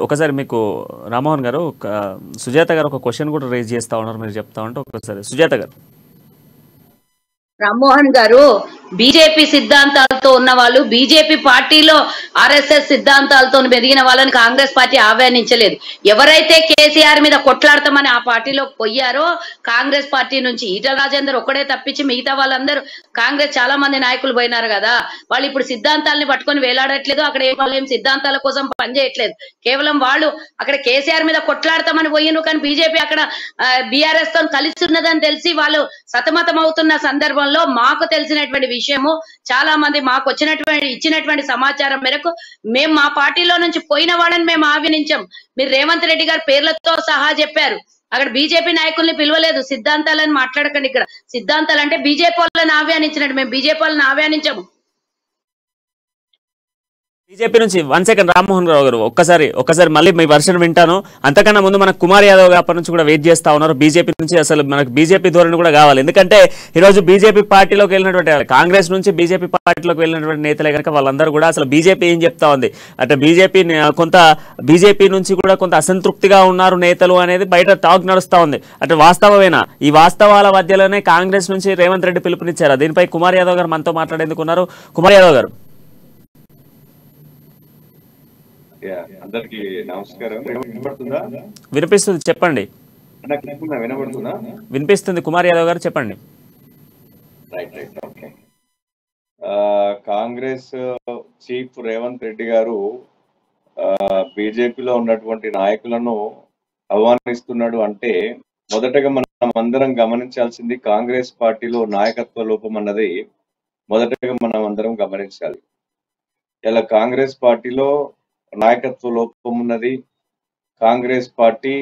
ఒకసారి మీకు రామ్మోహన్ గారు, సుజాత గారు ఒక క్వశ్చన్ కూడా రేజ్ చేస్తా ఉన్నారు, మీరు చెప్తా ఉంటే ఒకసారి సుజాత గారు. రామ్మోహన్ గారు, బీజేపీ సిద్ధాంతాలతో ఉన్న వాళ్ళు, బీజేపీ పార్టీలో ఆర్ఎస్ఎస్ సిద్ధాంతాలతో మెదిగిన వాళ్ళని కాంగ్రెస్ పార్టీ ఆహ్వానించలేదు. ఎవరైతే కేసీఆర్ మీద కొట్లాడతామని ఆ పార్టీలో పోయారో కాంగ్రెస్ పార్టీ నుంచి ఈటల రాజేందర్ ఒక్కడే తప్పించి మిగతా వాళ్ళందరూ కాంగ్రెస్ చాలా మంది నాయకులు పోయినారు కదా, వాళ్ళు ఇప్పుడు సిద్ధాంతాలని పట్టుకొని వేలాడట్లేదు, అక్కడ ఏం సిద్ధాంతాల కోసం పనిచేయట్లేదు, కేవలం వాళ్ళు అక్కడ కేసీఆర్ మీద కొట్లాడతామని పోయినారు. కానీ బీజేపీ అక్కడ బీఆర్ఎస్ తో కలిసి ఉన్నదని తెలిసి వాళ్ళు సతమతం అవుతున్న సందర్భంలో మాకు తెలిసినటువంటి విషయము, చాలా మంది మాకు ఇచ్చినటువంటి సమాచారం మేరకు మేము మా పార్టీలో నుంచి పోయిన వాళ్ళని మేము ఆహ్వానించాం. మీరు రేవంత్ రెడ్డి గారు పేర్లతో సహా చెప్పారు, అక్కడ బీజేపీ నాయకుల్ని పిలవలేదు, సిద్ధాంతాలని మాట్లాడకండి, ఇక్కడ సిద్ధాంతాలు అంటే బీజేపీ వాళ్ళని ఆహ్వానించినట్టు, మేము బీజేపీ వాళ్ళని ఆహ్వానించాము. బీజేపీ నుంచి 1 సెకండ్ రామ్మోహన్ రావు గారు ఒక్కసారి మళ్ళీ మీ వర్షన్ వింటాను. అంతకన్నా ముందు మనకు కుమార్ యాదవ్ గారు అప్పటి నుంచి కూడా వెయిట్ చేస్తా ఉన్నారు. బీజేపీ నుంచి అసలు మనకు బీజేపీ ధోరణి కూడా కావాలి. ఎందుకంటే ఈరోజు బీజేపీ పార్టీలోకి వెళ్ళినటువంటి కాంగ్రెస్ నుంచి బీజేపీ పార్టీలోకి వెళ్ళినటువంటి నేతలే కనుక వాళ్ళందరూ కూడా అసలు బీజేపీ ఏం చెప్తా ఉంది అంటే బీజేపీ నుంచి కూడా కొంత అసంతృప్తిగా ఉన్నారు నేతలు అనేది బయట టాక్ నడుస్తా ఉంది. అంటే వాస్తవమేనా? ఈ వాస్తవాల మధ్యలోనే కాంగ్రెస్ నుంచి రేవంత్ రెడ్డి పిలుపునిచ్చారా? దీనిపై కుమార్ యాదవ్ గారు మనతో మాట్లాడేందుకు ఉన్నారు. కుమార్ యాదవ్ గారు అందరికి నమస్కారం. వినపడుతుందా? వినిపిస్తుంది, చెప్పండి. వినపడుతుందా? వినిపిస్తుంది. కుమార్ యాదవ్ గారు చెప్పండి. Right okay. Congress chief Revanth Reddy గారు బీజేపీలో ఉన్నటువంటి నాయకులను ఆహ్వానిస్తున్నాడు అంటే మొదటగా మనం అందరం గమనించాల్సింది కాంగ్రెస్ పార్టీలో నాయకత్వ లోపం అన్నది మొదటగా మనం అందరం గమనించాలి. ఇలా కాంగ్రెస్ పార్టీలో నాయకత్వ లోపం ఉన్నది. కాంగ్రెస్ పార్టీ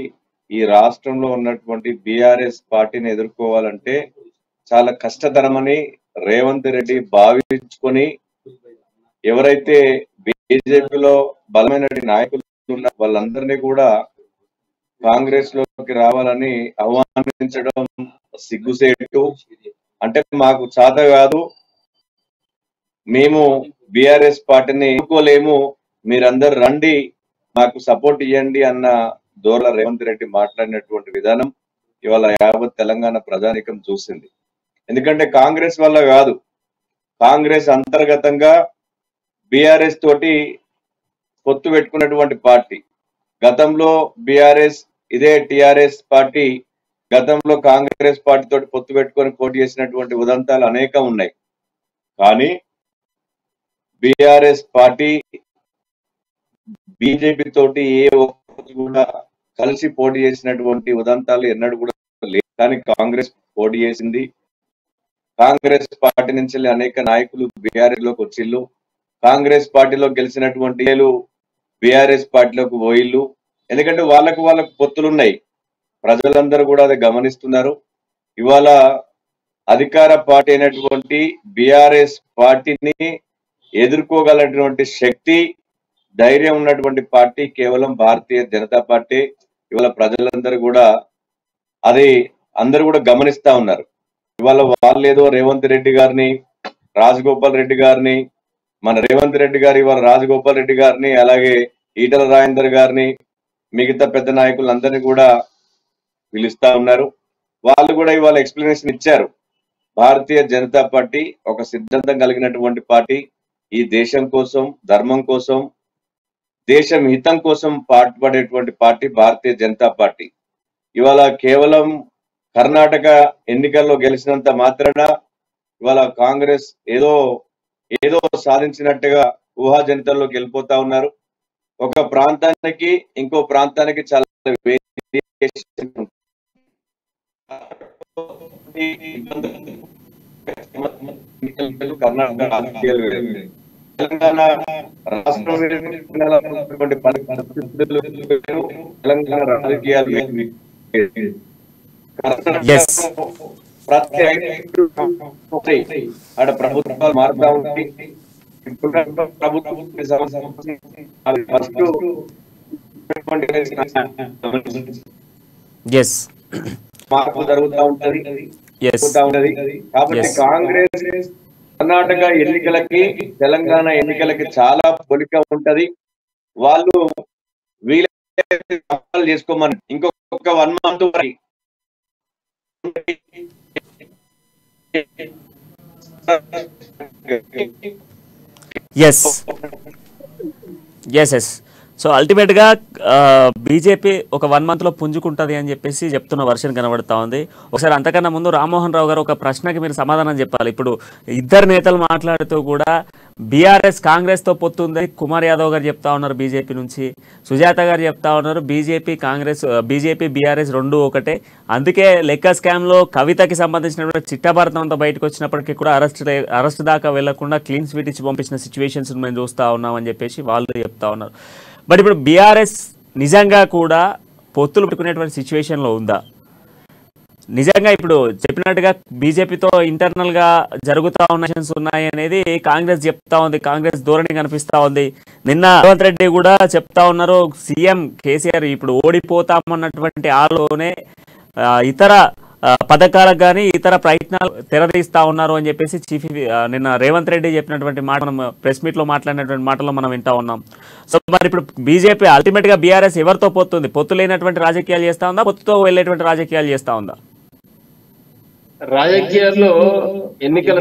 ఈ రాష్ట్రంలో ఉన్నటువంటి బీఆర్ఎస్ పార్టీని ఎదుర్కోవాలంటే చాలా కష్టతరమని రేవంత్ రెడ్డి భావించుకొని ఎవరైతే బీజేపీలో బలమైన నాయకులు ఉన్న వాళ్ళందరినీ కూడా కాంగ్రెస్ లోకి రావాలని ఆహ్వానించడం సిగ్గుసేటు. అంటే మాకు చేత కాదు, మేము బీఆర్ఎస్ పార్టీని ఎదుర్కోలేము, మీరందరు రండి మాకు సపోర్ట్ ఇవ్వండి అన్న దోర్ల రేవంత్ రెడ్డి మాట్లాడినటువంటి విధానం ఇవాళ యావత్ తెలంగాణ ప్రజానీకం చూసింది. ఎందుకంటే కాంగ్రెస్ వల్ల కాదు, కాంగ్రెస్ అంతర్గతంగా బీఆర్ఎస్ తోటి పొత్తు పెట్టుకున్నటువంటి పార్టీ. గతంలో బీఆర్ఎస్ ఇదే టిఆర్ఎస్ పార్టీ గతంలో కాంగ్రెస్ పార్టీ తోటి పొత్తు పెట్టుకొని పోటీ చేసినటువంటి ఉదంతాలు అనేకం ఉన్నాయి. కానీ బీఆర్ఎస్ పార్టీ బీజేపీ తోటి ఏ ఒక్కటి కూడా కలిసి పోటీ చేసినటువంటి ఉదంతాలు ఎన్నడూ కూడా లేదు. కానీ కాంగ్రెస్ పోటీ చేసింది. కాంగ్రెస్ పార్టీ నుంచి అనేక నాయకులు బీఆర్ఎస్ లోకి వచ్చిళ్ళు. కాంగ్రెస్ పార్టీలో గెలిచినటువంటి బీఆర్ఎస్ పార్టీలోకి పోయిళ్ళు. ఎందుకంటే వాళ్ళకు పొత్తులున్నాయి. ప్రజలందరూ కూడా అది గమనిస్తున్నారు. ఇవాళ అధికార పార్టీ అయినటువంటి బీఆర్ఎస్ పార్టీని ఎదుర్కోగలటువంటి శక్తి, ధైర్యం ఉన్నటువంటి పార్టీ కేవలం భారతీయ జనతా పార్టీ. ఇవాళ ప్రజలందరూ కూడా అది అందరూ కూడా గమనిస్తా ఉన్నారు. ఇవాళ వాళ్ళు ఏదో రేవంత్ రెడ్డి గారిని, రాజగోపాల్ రెడ్డి గారిని, మన రేవంత్ రెడ్డి గారు ఇవాళ రాజగోపాల్ రెడ్డి గారిని, అలాగే ఈటల రాజేందర్ గారిని, మిగతా పెద్ద నాయకులందరినీ కూడా పిలుస్తా ఉన్నారు. వాళ్ళు కూడా ఇవాళ ఎక్స్ప్లెనేషన్ ఇచ్చారు. భారతీయ జనతా పార్టీ ఒక సిద్ధాంతం కలిగినటువంటి పార్టీ. ఈ దేశం కోసం, ధర్మం కోసం, దేశం హితం కోసం పాటుపడేటువంటి పార్టీ భారతీయ జనతా పార్టీ. ఇవాళ కేవలం కర్ణాటక ఎన్నికల్లో గెలిచినంత మాత్రాన ఇవాళ కాంగ్రెస్ ఏదో సాధించినట్టుగా ఊహాజనితంలోకి వెళ్ళిపోతా ఉన్నారు. ఒక ప్రాంతానికి ఇంకో ప్రాంతానికి చాలా వేరియేషన్ ఉంటుంది. కర్ణాటక రాజకీయాలు వేరు, తెలంగాణ రాష్ట్రం తెలంగాణ రాజకీయాలు వేరు. ప్రతి ఆడ ప్రభుత్వాలు మారుతా ఉంటాయి. మార్పు జరుగుతూ ఉంటది. కాబట్టి కాంగ్రెస్ కర్ణాటక ఎన్నికలకి, తెలంగాణ ఎన్నికలకి చాలా పోలిక ఉంటది. వాళ్ళు వీళ్ళు చేసుకోమని ఇంకొక 1 month వరకు సో అల్టిమేట్ గా బీజేపీ ఒక 1 month లో పుంజుకుంటది అని చెప్పేసి చెప్తున్న వర్షన్ కనబడతా ఉంది. ఒకసారి అంతకన్నా ముందు రామ్మోహన్ రావు గారు ఒక ప్రశ్నకి మీరు సమాధానం చెప్పాలి. ఇప్పుడు ఇద్దరు నేతలు మాట్లాడుతూ కూడా బీఆర్ఎస్ కాంగ్రెస్ తో పొత్తుందని కుమార్ యాదవ్ గారు చెప్తా ఉన్నారు, బీజేపీ నుంచి సుజాత గారు చెప్తా ఉన్నారు, బీజేపీ బీఆర్ఎస్ రెండు ఒకటే, అందుకే లెక్క స్కామ్ లో కవితకి సంబంధించినటువంటి చిట్టభారతం అంతా బయటకు వచ్చినప్పటికీ కూడా అరెస్ట్ దాకా వెళ్లకుండా క్లీన్ స్వీట్ ఇచ్చి పంపించిన సిచ్యువేషన్స్ మేము చూస్తా ఉన్నాం అని చెప్పేసి వాళ్ళు చెప్తా ఉన్నారు. బట్ ఇప్పుడు బీఆర్ఎస్ నిజంగా కూడా పొత్తులు పెట్టుకునేటువంటి సిచ్యువేషన్లో ఉందా? నిజంగా ఇప్పుడు చెప్పినట్టుగా బీజేపీతో ఇంటర్నల్ గా జరుగుతా ఉన్న ఉన్నాయి అనేది కాంగ్రెస్ చెప్తా ఉంది, కాంగ్రెస్ ధోరణి కనిపిస్తా ఉంది. నిన్న రేవంత్ రెడ్డి కూడా చెప్తా ఉన్నారు, సీఎం కేసీఆర్ ఇప్పుడు ఓడిపోతామన్నటువంటి ఆలోనే ఇతర పథకాలకు కానీ ఇతర ప్రయత్నాలు తెరదీస్తా ఉన్నారు అని చెప్పేసి నిన్న రేవంత్ రెడ్డి చెప్పినటువంటి మాట మనం ప్రెస్ మీట్ లో మాట్లాడినటువంటి మాటలో మనం వింటా ఉన్నాం. సో మరి ఇప్పుడు బీజేపీ అల్టిమేట్ గా బీఆర్ఎస్ ఎవరితో పొత్తుంది? పొత్తు లేనటువంటి రాజకీయాలు చేస్తా ఉందా, పొత్తుతో వెళ్ళేటువంటి రాజకీయాలు చేస్తా ఉందా? రాజకీయాల్లో ఎన్నికల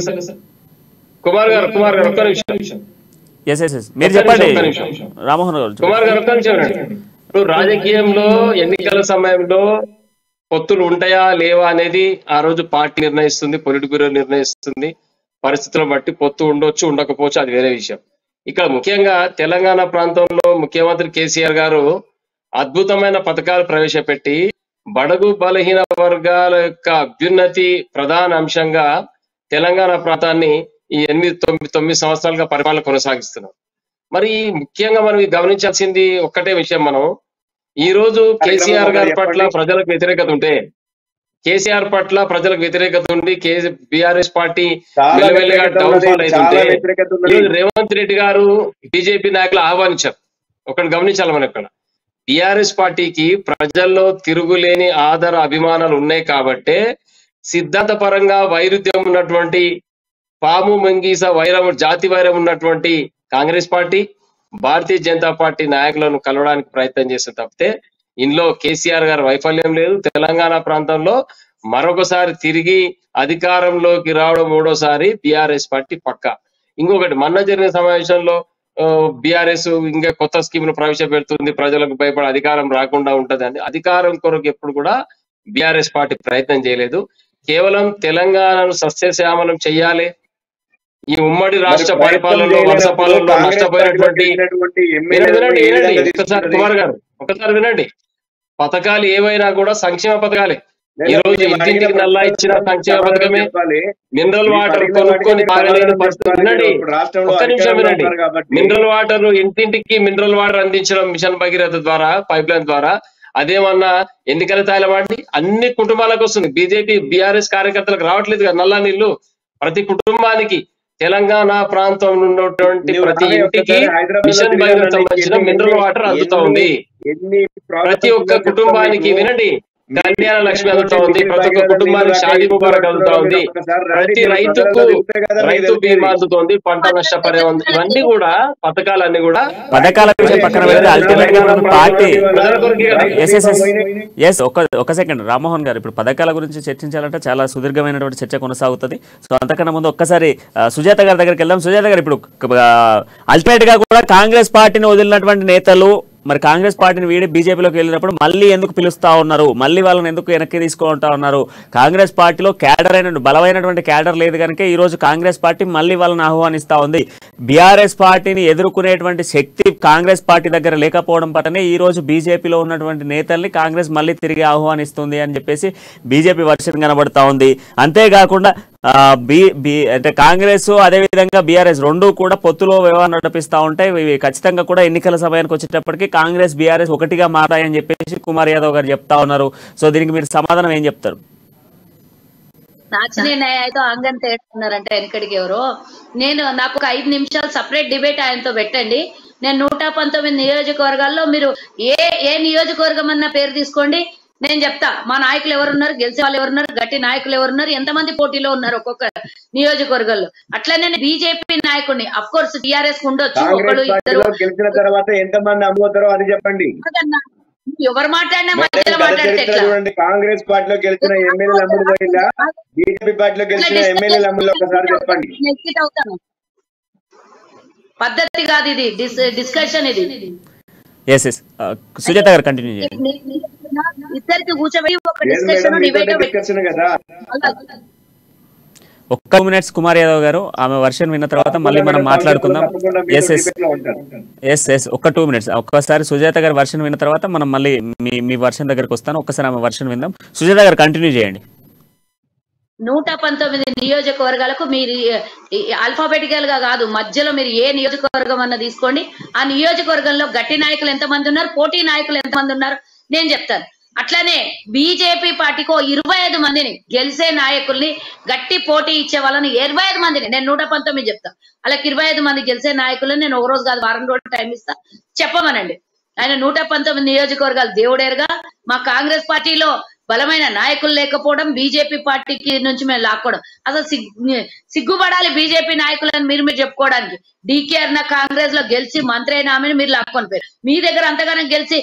కుమార్ గారు ఒక్క నిమిషం. ఎస్ మీరు చెప్పండి రామ్మోహన్ గారు. కుమార్ గారు ఒక్క నిమిషం. ఇప్పుడు రాజకీయంలో ఎన్నికల సమయంలో పొత్తులు ఉంటాయా లేవా అనేది ఆ రోజు పార్టీ నిర్ణయిస్తుంది, పొలిట్ బ్యూరో నిర్ణయిస్తుంది. పరిస్థితులను బట్టి పొత్తు ఉండొచ్చు, ఉండకపోవచ్చు, అది వేరే విషయం. ఇక్కడ ముఖ్యంగా తెలంగాణ ప్రాంతంలో ముఖ్యమంత్రి కేసీఆర్ గారు అద్భుతమైన పథకాలు ప్రవేశపెట్టి బడుగు బలహీన వర్గాల యొక్క అభ్యున్నతి ప్రధాన అంశంగా తెలంగాణ ప్రాంతాన్ని ఈ 8-9 సంవత్సరాలుగా పరిపాలన కొనసాగిస్తున్నారు. మరి ముఖ్యంగా మనం గమనించాల్సింది ఒక్కటే విషయం, మనం ఈ రోజు కేసీఆర్ గారి పట్ల ప్రజలకు వ్యతిరేకత ఉంటే, కేసీఆర్ పట్ల ప్రజలకు వ్యతిరేకత ఉండి బీఆర్ఎస్ పార్టీ మెల్లమెల్లగా డౌన్ ఫాల్ అవుతుంటే రేవంత్ రెడ్డి గారు బీజేపీ నాయకులు ఆహ్వానించారు. ఒకటి గమనించాలి మనం ఇక్కడ, బీఆర్ఎస్ పార్టీకి ప్రజల్లో తిరుగులేని ఆదర అభిమానాలు ఉన్నాయి కాబట్టే సిద్ధాంత పరంగా వైరుధ్యం ఉన్నటువంటి పాము మంగీస వైరం జాతి వైరం ఉన్నటువంటి కాంగ్రెస్ పార్టీ భారతీయ జనతా పార్టీ నాయకులను కలవడానికి ప్రయత్నం చేస్తే తప్పితే ఇందులో కేసీఆర్ గారి వైఫల్యం లేదు. తెలంగాణ ప్రాంతంలో మరొకసారి తిరిగి అధికారంలోకి రావడం మూడోసారి బీఆర్ఎస్ పార్టీ పక్కా. ఇంకొకటి, మొన్న జరిగిన సమావేశంలో బీఆర్ఎస్ ఇంకా కొత్త స్కీమ్ను ప్రవేశపెడుతుంది, ప్రజలకు భయపడి అధికారం రాకుండా ఉంటది అని. అధికారం కొరకు ఎప్పుడు కూడా బీఆర్ఎస్ పార్టీ ప్రయత్నం చేయలేదు. కేవలం తెలంగాణను సస్యశ్యామలం చెయ్యాలి, ఈ ఉమ్మడి రాష్ట్ర పరిపాలనలో వలస పాలనలో నష్టపోయినటువంటి కుమార్ గారు ఒకసారి వినండి, పథకాలు ఏవైనా కూడా సంక్షేమ పథకాలే. ఈ రోజు ఇంటింటికి నల్లా ఇచ్చిన సంక్షేమ పథకమే. మినరల్ వాటర్ కొనుక్కొని తాగలేని పరిస్థితి. వినండి, ఒక్క నిమిషం వినండి. మినరల్ వాటర్ ఇంటింటికి మినరల్ వాటర్ అందించడం మిషన్ భగీరథ ద్వారా, పైప్ లైన్ ద్వారా, అదేమన్నా ఎన్నికల తాయిలమాండి అన్ని కుటుంబాలకు వస్తుంది. బీజేపీ బీఆర్ఎస్ కార్యకర్తలకు రావట్లేదు కదా నల్లా నీళ్లు. ప్రతి కుటుంబానికి తెలంగాణ ప్రాంతంలో ఉన్నటువంటి ప్రతి ఇంటికి మిషన్ భగీరథ సంబంధించిన మినరల్ వాటర్ అందుతా ఉంది. ప్రతి ఒక్క కుటుంబానికి వినండి కళ్యాణ లక్ష్మి అందుతా ఉంది, ప్రతి ఒక్క కుటుంబానికి షాదీ ముబారక్ అందుతా ఉంది, ప్రతి రైతుకు రైతు బీమా అందుతోంది, పంట నష్ట పరిహారం. ఇవన్నీ కూడా పథకాలన్నీ కూడా పథకాల విషయం పక్కన పెడితే అల్టిమేట్ గా పార్టీ ఒక సెకండ్ రామ్మోహన్ గారు, ఇప్పుడు పథకాల గురించి చర్చించాలంటే చాలా సుదీర్ఘమైనటువంటి చర్చ కొనసాగుతుంది. సో అంతకన్నా ముందు ఒక్కసారి సుజాత గారి దగ్గరికి వెళ్దాం. సుజాత గారు, ఇప్పుడు అల్టిమేట్ గా కూడా కాంగ్రెస్ పార్టీని వదిలినటువంటి నేతలు మరి కాంగ్రెస్ పార్టీని వీడి బీజేపీలోకి వెళ్ళినప్పుడు మళ్ళీ ఎందుకు పిలుస్తా ఉన్నారు, మళ్ళీ వాళ్ళని ఎందుకు వెనక్కి తీసుకుంటా ఉన్నారు? కాంగ్రెస్ పార్టీలో క్యాడర్ అయిన బలమైనటువంటి క్యాడర్ లేదు కనుక ఈ రోజు కాంగ్రెస్ పార్టీ మళ్ళీ వాళ్ళని ఆహ్వానిస్తా ఉంది. బీఆర్ఎస్ పార్టీని ఎదుర్కొనేటువంటి శక్తి కాంగ్రెస్ పార్టీ దగ్గర లేకపోవడం పట్టనే ఈ రోజు బీజేపీలో ఉన్నటువంటి నేతల్ని కాంగ్రెస్ మళ్ళీ తిరిగి ఆహ్వానిస్తుంది అని చెప్పేసి బీజేపీ వర్షన్ కనబడతా ఉంది. అంతేకాకుండా అంటే కాంగ్రెస్ అదేవిధంగా బీఆర్ఎస్ రెండు కూడా పొత్తులో వ్యవహారం నడిపిస్తూ ఉంటాయి. ఇవి ఖచ్చితంగా కూడా ఎన్నికల సమయానికి వచ్చేటప్పటికి కాంగ్రెస్ బీఆర్ఎస్ ఒకటిగా మారాయని చెప్పేసి కుమార్ యాదవ్ గారు చెప్తా ఉన్నారు. సో దీనికి మీరు సమాధానం ఏం చెప్తారు? అయితే ఆంగన్ తేడున్నారంటే వెనకడికి ఎవరో నాకు ఒక 5 నిమిషాలు సపరేట్ డిబేట్ ఆయనతో పెట్టండి. నేను 119 నియోజకవర్గాల్లో మీరు ఏ నియోజకవర్గం అన్న పేరు తీసుకోండి, నేను చెప్తా. మా నాయకులు ఎవరున్నారు, గెలిచే వాళ్ళు ఎవరున్నారు, గట్టి నాయకులు ఎవరున్నారు, ఎంతమంది పోటీలో ఉన్నారు ఒక్కొక్క నియోజకవర్గంలో. అట్లనే బీజేపీ నాయకుడిని అఫ్ కోర్స్ టీఆర్ఎస్ ఉండొచ్చు, ఒకళ్ళు ఇద్దరు. గెలిచిన తర్వాత ఎంతమంది అమ్ముతారో అది చెప్పండి. ఎవరు మాట్లాడినా మధ్యలో మాట్లాడితే కాంగ్రెస్ పార్టీలో గెలిచిన ఎమ్మెల్యేలు అమ్ముడు పోయిందా, బీజేపీ పార్టీలో గెలిచిన ఎమ్మెల్యేలు అమ్ముడు ఒకసారి చెప్పండి. పద్ధతి కాదు ఇది, డిస్కషన్ ఇది. సుజాత గారు కంటిన్యూ చేయండి. ఇద్దరికి కూర్చోబెట్టి ఒక డిస్కషన్ కదా. ఒక్క మినిట్స్ కుమార్ యాదవ్ గారు, ఆమె వర్షన్ విన్న తర్వాత మళ్ళీ మనం మాట్లాడుకుందాం. ఒక్క 2 minutes. ఒక్కసారి సుజాత గారి వర్షన్ విన్న తర్వాత మనం మళ్ళీ మీ వర్షన్ దగ్గరకు వస్తాను. ఒక్కసారి ఆమె వర్షన్ విందాం. సుజాత గారు కంటిన్యూ చేయండి. 119 నియోజకవర్గాలకు మీరు ఆల్ఫాబెటికల్ గా కాదు, మధ్యలో మీరు ఏ నియోజకవర్గం అన్న తీసుకోండి. ఆ నియోజకవర్గంలో గట్టి నాయకులు ఎంతమంది ఉన్నారు, పోటీ నాయకులు ఎంతమంది ఉన్నారు నేను చెప్తాను. అట్లనే బీజేపీ పార్టీకి 25 మందిని గెలిచే నాయకుల్ని గట్టి పోటీ ఇచ్చే వాళ్ళని 25 మందిని నేను 119 చెప్తా. అలాగే 25 మంది గెలిచే నాయకులను నేను ఒక రోజు కాదు వారం రోజులు టైం ఇస్తా, చెప్పమనండి. ఆయన 119 నియోజకవర్గాలు దేవుడేరుగా. మా కాంగ్రెస్ పార్టీలో బలమైన నాయకులు లేకపోవడం, బీజేపీ పార్టీకి నుంచి మేము లాక్కోవడం, అసలు సిగ్గుపడాలి బీజేపీ నాయకులను మీరు చెప్పుకోవడానికి. డీకేఆర్ నా కాంగ్రెస్ లో గెలిచి మంత్రి అయిన ఆమెను మీరు లాక్కొని పోయారు. మీ దగ్గర అంతగానం గెలిచి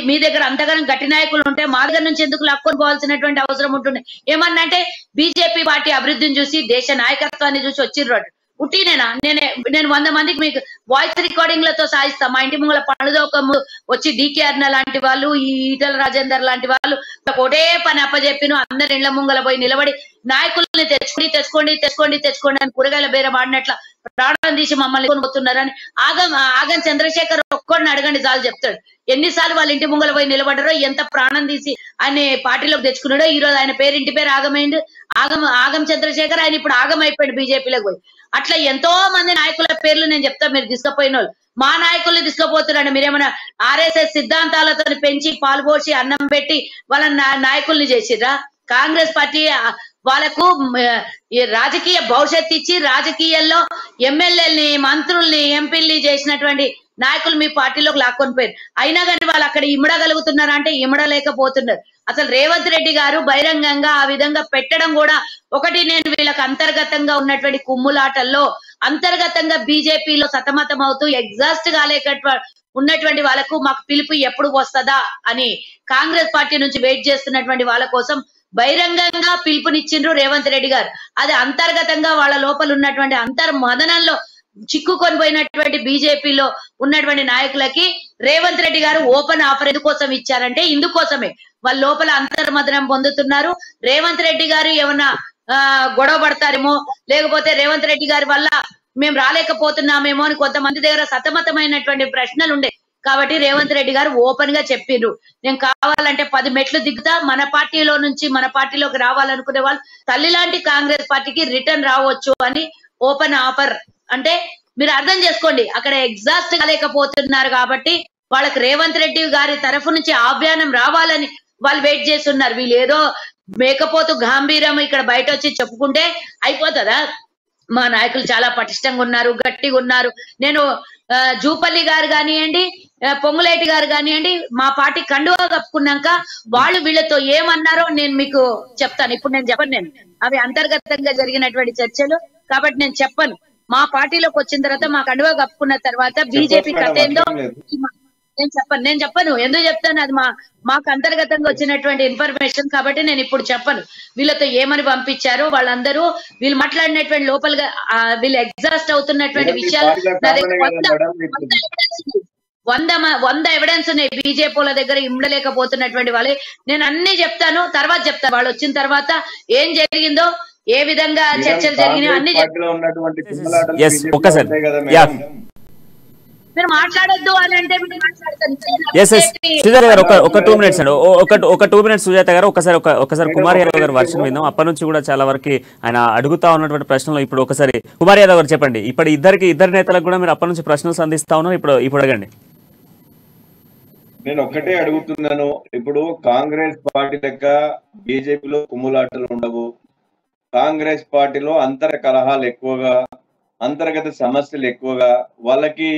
మీ దగ్గర అంతగానం గట్టి నాయకులు ఉంటే మా దగ్గర నుంచి ఎందుకు లాక్కొని పోవాల్సినటువంటి అవసరం ఉంటుంది? ఏమన్నా అంటే బీజేపీ పార్టీ అభివృద్ధిని చూసి, దేశ నాయకత్వాన్ని చూసి వచ్చిర్రు. ఉట్టినేనా? నేను 100 మందికి మీకు వాయిస్ రికార్డింగ్ లతో సాయిస్తా. మా ఇంటి ముంగల పండుగ వచ్చి డీకేఆర్ లాంటి వాళ్ళు, ఈ ఈటల రాజేందర్ లాంటి వాళ్ళు ఒకటే పని అప్పచెప్పిను. అందరి ఇళ్ల ముంగల పోయి నిలబడి నాయకుల్ని తెచ్చుకోండి అని కూరగాయల బేరం ఆడినట్ల ప్రాణం తీసి మమ్మల్ని కొనుక్కుతున్నారని ఆగం చంద్రశేఖర్ ఒక్కడిని అడగండి చాలు చెప్తాడు. ఎన్నిసార్లు వాళ్ళ ఇంటి ముంగల పోయి నిలబడ్డారో, ఎంత ప్రాణం తీసి ఆయన పార్టీలోకి తెచ్చుకున్నాడో. ఈ రోజు ఆయన ఇంటి పేరు ఆగమైంది, ఆగం చంద్రశేఖర్. ఆయన ఇప్పుడు ఆగం అయిపోయాడు బీజేపీలోకి పోయి. అట్లా ఎంతో మంది నాయకుల పేర్లు నేను చెప్తా, మీరు తీసుకుపోయిన వాళ్ళు. మా నాయకుల్ని తీసుకుపోతున్నాడు. మీరేమైనా ఆర్ఎస్ఎస్ సిద్ధాంతాలతో పెంచి పాల్పోసి అన్నం పెట్టి వాళ్ళ నాయకుల్ని చేసిర్రా? కాంగ్రెస్ పార్టీ వాళ్ళకు రాజకీయ భవిష్యత్తు ఇచ్చి రాజకీయాల్లో ఎమ్మెల్యేలని, మంత్రుల్ని, ఎంపీల్ని చేసినటువంటి నాయకులు మీ పార్టీలోకి లాక్కొని పోయారు. అయినా కానీ వాళ్ళు అక్కడ ఇమ్మడగలుగుతున్నారా అంటే ఇమ్మడలేకపోతున్నారు. అసలు రేవంత్ రెడ్డి గారు బహిరంగంగా ఆ విధంగా పెట్టడం కూడా ఒకటి, నేను వీళ్ళకి అంతర్గతంగా ఉన్నటువంటి కుమ్ములాటల్లో అంతర్గతంగా బీజేపీలో సతమతం అవుతూ ఎగ్జాస్ట్ ఉన్నటువంటి వాళ్ళకు మాకు పిలుపు ఎప్పుడు వస్తుందా అని కాంగ్రెస్ పార్టీ నుంచి వెయిట్ చేస్తున్నటువంటి వాళ్ళ కోసం బహిరంగంగా పిలుపునిచ్చిండ్రు రేవంత్ రెడ్డి గారు. అది అంతర్గతంగా వాళ్ళ లోపల ఉన్నటువంటి అంతర్మదనంలో చిక్కుకొని పోయినటువంటి బీజేపీలో ఉన్నటువంటి నాయకులకి రేవంత్ రెడ్డి గారు ఓపెన్ ఆఫర్ ఎందుకోసం ఇచ్చారంటే ఇందుకోసమే. వాళ్ళ లోపల అంతర్మదనం పొందుతున్నారు. రేవంత్ రెడ్డి గారు ఏమన్నా గొడవ పడతారేమో, లేకపోతే రేవంత్ రెడ్డి గారి వల్ల మేము రాలేకపోతున్నామేమో అని కొంతమంది దగ్గర సతమతమైనటువంటి ప్రశ్నలు ఉండే. కాబట్టి రేవంత్ రెడ్డి గారు ఓపెన్ గా చెప్పిండ్రు, నేను కావాలంటే 10 మెట్లు దిగుతా, మన పార్టీలో నుంచి మన పార్టీలోకి రావాలనుకునే వాళ్ళు తల్లి లాంటి కాంగ్రెస్ పార్టీకి రిటర్న్ రావచ్చు అని ఓపెన్ ఆఫర్. అంటే మీరు అర్థం చేసుకోండి, అక్కడ ఎగ్జాస్ట్ కాలేకపోతున్నారు కాబట్టి వాళ్ళకి రేవంత్ రెడ్డి గారి తరఫు నుంచి ఆహ్వానం రావాలని వాళ్ళు వెయిట్ చేస్తున్నారు. వీళ్ళు ఏదో మేకపోతు గాంభీర్యం ఇక్కడ బయట వచ్చి చెప్పుకుంటే అయిపోతుందా? మా నాయకులు చాలా పటిష్టంగా ఉన్నారు, గట్టిగా ఉన్నారు. నేను జూపల్లి గారు కానివ్వండి, పొంగులేటి గారు కానివ్వండి, మా పార్టీ కండువా కప్పుకున్నాక వాళ్ళు వీళ్ళతో ఏమన్నారో నేను మీకు చెప్తాను. ఇప్పుడు నేను చెప్పను, అవి అంతర్గతంగా జరిగినటువంటి చర్చలు కాబట్టి నేను చెప్పను. మా పార్టీలోకి వచ్చిన తర్వాత, మా కండువా కప్పుకున్న తర్వాత బీజేపీ కథ ఏందో నేను చెప్పను. ఎందుకు చెప్తాను? అది మాకు అంతర్గతంగా వచ్చినటువంటి ఇన్ఫర్మేషన్ కాబట్టి నేను ఇప్పుడు చెప్పను. వీళ్ళతో ఏమని పంపించారో వాళ్ళందరూ వీళ్ళు మాట్లాడినటువంటి లోపలగా వీళ్ళు ఎగ్జాస్ట్ అవుతున్నటువంటి విషయాలు నా దగ్గర 100 ఎవిడెన్స్ ఉన్నాయి. బీజేపీల దగ్గర ఇమ్మడలేకపోతున్నటువంటి వాళ్ళే. నేను అన్ని చెప్తాను, తర్వాత చెప్తాను. వాళ్ళు వచ్చిన తర్వాత ఏం జరిగిందో, ఏ విధంగా చర్చలు జరిగినాయో అన్ని మీరు మాట్లాడొద్దు అని అంటే సుజాత గారు ఒక 2 మినిట్స్ అండి, ఒక 2 మినిట్స్ సుజాత గారు ఒకసారి కుమార్ యాదవ్ గారు వర్షన్ విందాం. అప్పటి నుంచి కూడా చాలా వరకు ఆయన అడుగుతా ఉన్నటువంటి ప్రశ్నలు ఇప్పుడు ఒకసారి కుమార్ యాదవ్ గారు చెప్పండి. ఇప్పుడు ఇద్దరు నేతలకు కూడా మీరు అప్పటి నుంచి ప్రశ్నలు సంధిస్తా ఉన్నారు, ఇప్పుడు అడగండి. నేను ఒక్కటే అడుగుతున్నాను, ఇప్పుడు కాంగ్రెస్ పార్టీ లెక్క బీజేపీలో కుమ్ములాటలు ఉండవు. కాంగ్రెస్ పార్టీలో అంతర కలహాలు ఎక్కువగా, అంతర్గత సమస్యలు ఎక్కువగా. వాళ్ళకి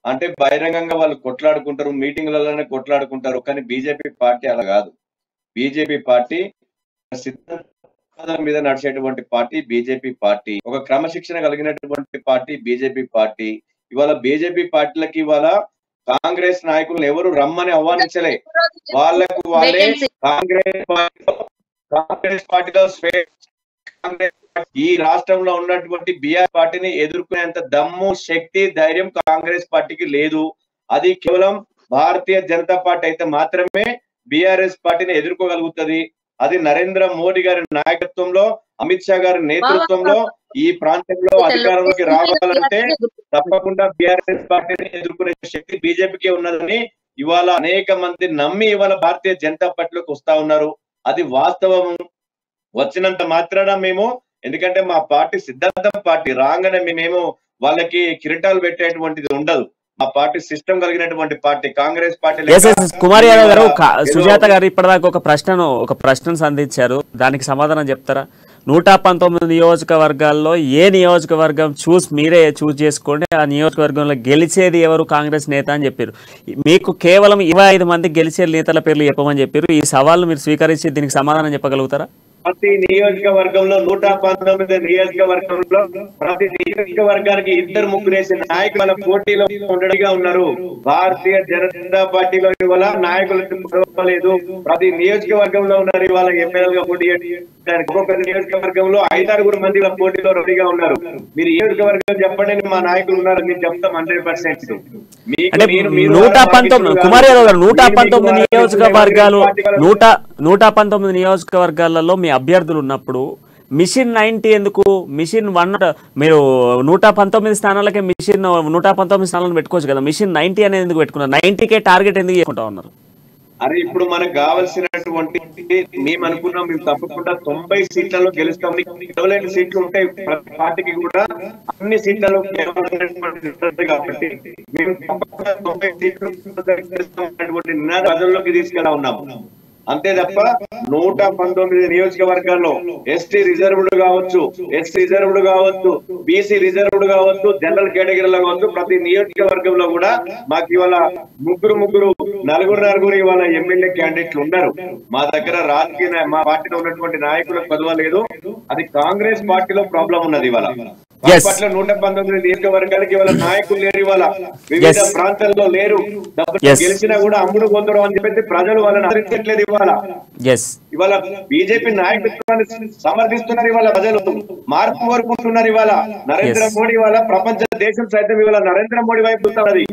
అంటే బహిరంగంగా వాళ్ళు కొట్లాడుకుంటారు, మీటింగ్లలోనే కొట్లాడుకుంటారు. కానీ బీజేపీ పార్టీ అలా కాదు. బీజేపీ పార్టీ సిద్ధాంతం మీద నడిచేటువంటి పార్టీ బీజేపీ పార్టీ, ఒక క్రమశిక్షణ కలిగినటువంటి పార్టీ బీజేపీ పార్టీ. ఇవాళ బీజేపీ పార్టీలకి ఇవాళ కాంగ్రెస్ నాయకులను ఎవరు రమ్మని ఆహ్వానించలే. వాళ్ళకు వాళ్ళే కాంగ్రెస్ పార్టీలో ఈ రాష్ట్రంలో ఉన్నటువంటి బీఆర్ పార్టీని ఎదుర్కొనేంత దమ్ము, శక్తి, ధైర్యం కాంగ్రెస్ పార్టీకి లేదు. అది కేవలం భారతీయ జనతా పార్టీ అయితే మాత్రమే బీఆర్ఎస్ పార్టీని ఎదుర్కోగలుగుతుంది. అది నరేంద్ర మోడీ గారి నాయకత్వంలో, అమిత్ షా గారి నేతృత్వంలో ఈ ప్రాంతంలో అధికారంలోకి రావాలంటే తప్పకుండా బీఆర్ఎస్ పార్టీని ఎదుర్కొనే శక్తి బీజేపీకి ఉన్నదని ఇవాళ అనేక మంది నమ్మి ఇవాళ భారతీయ జనతా పార్టీలోకి వస్తా ఉన్నారు. అది వాస్తవం. వచ్చినంత మాత్రాన మేము, ఎందుకంటే మా పార్టీ సిద్ధాంతం పార్టీ, రాగానే మేమేమో వాళ్ళకి కిరీటాలు పెట్టేటువంటిది ఉండదు. ఆ పార్టీ సిస్టమ్ కలిగినటువంటి party Congress party. S S Kumar Yadav గారు, సుజాత గారు ఇప్పటిదాకా ఒక ప్రశ్నను సంధించారు, దానికి సమాధానం చెప్తారా? 119 నియోజకవర్గాల్లో ఏ నియోజకవర్గం మీరే చూస్ చేసుకోండి, ఆ నియోజకవర్గంలో గెలిచేది ఎవరు కాంగ్రెస్ నేత అని చెప్పారు. మీకు కేవలం 25 మంది గెలిచే నేతల పేర్లు చెప్పమని చెప్పారు. ఈ సవాల్ను మీరు స్వీకరించి దీనికి సమాధానం చెప్పగలుగుతారా? ప్రతి నియోజకవర్గంలో 119 నియోజకవర్గంలో ప్రతి నియోజకవర్గానికి 2-3 వేసిన నాయకుల పోటీలో ఉండడిగా ఉన్నారు. భారతీయ జనతా పార్టీలో ఇవాళ నాయకులకు పడవలేదు. ప్రతి నియోజకవర్గంలో ఉన్నారు ఇవాళ ఎమ్మెల్యేలుగా పోటీ చేయడానికి. ఒక్కొక్క నియోజకవర్గంలో 5-6 మంది పోటీలో రెడీగా ఉన్నారు. మీరు నియోజకవర్గం చెప్పండి, మా నాయకులు ఉన్నారు, మీరు చెప్తాం 100%. అంటే 119 కుమార్ యాదవ్ గారు 119 నియోజకవర్గాలు 119 నియోజకవర్గాలలో మీ అభ్యర్థులు ఉన్నప్పుడు మిషన్ 90 ఎందుకు? మిషన్ 1 మీరు 119 స్థానాలకే మిషన్ 119 స్థానాలను పెట్టుకోవచ్చు కదా, మిషన్ 90 అనేది ఎందుకు పెట్టుకున్నారు? 90కే టార్గెట్ ఎందుకు చేసుకుంటా ఉన్నారు? అరే ఇప్పుడు మనకు కావాల్సినటువంటి మేము అనుకున్నాం, మేము తప్పకుండా 90 సీట్లలో గెలుస్తాం. కేవలం సీట్లు ఉంటాయి ప్రతి పార్టీకి కూడా, అన్ని సీట్లలో కాబట్టి మేము తప్పకుండా 90 సీట్లు గెలుస్తామన్నటువంటి నినాద ప్రజల్లోకి తీసుకెళ్లా ఉన్నాము. అంతే తప్ప 119 నియోజకవర్గాల్లో ఎస్టీ రిజర్వ్డ్ కావచ్చు, ఎస్సీ రిజర్వ్డ్ కావచ్చు, బీసీ రిజర్వ్డ్ కావచ్చు, జనరల్ కేటగిరీలో కావచ్చు, ప్రతి నియోజకవర్గంలో కూడా మాకు ఇవాళ నలుగురు ఇవాళ ఎమ్మెల్యే క్యాండిడేట్లు ఉన్నారు. మా దగ్గర రాజకీయ మా పార్టీలో ఉన్నటువంటి నాయకులకు పదవలేదు. అది కాంగ్రెస్ పార్టీలో ప్రాబ్లం ఉన్నది. ఇవాళ 119 నియోజకవర్గాలకి ఇవాళ నాయకులు లేరు. ఇవాళ వివిధ ప్రాంతాల్లో లేరు. గెలిచినా కూడా అమ్ముడు పొందడం అని చెప్పి ప్రజలు వాళ్ళని ఆదరించట్లేదు. ఇవాళ బీజేపీ నాయకత్వాన్ని సమర్థిస్తున్నారు. ఇవాళ ప్రజలు మార్పు కోరుకుంటున్నారు. ఇవాళ నరేంద్ర మోడీ వాళ్ళ ప్రపంచ దేశం సైతం ఇవాళ నరేంద్ర మోడీ వైపు ఉన్నది.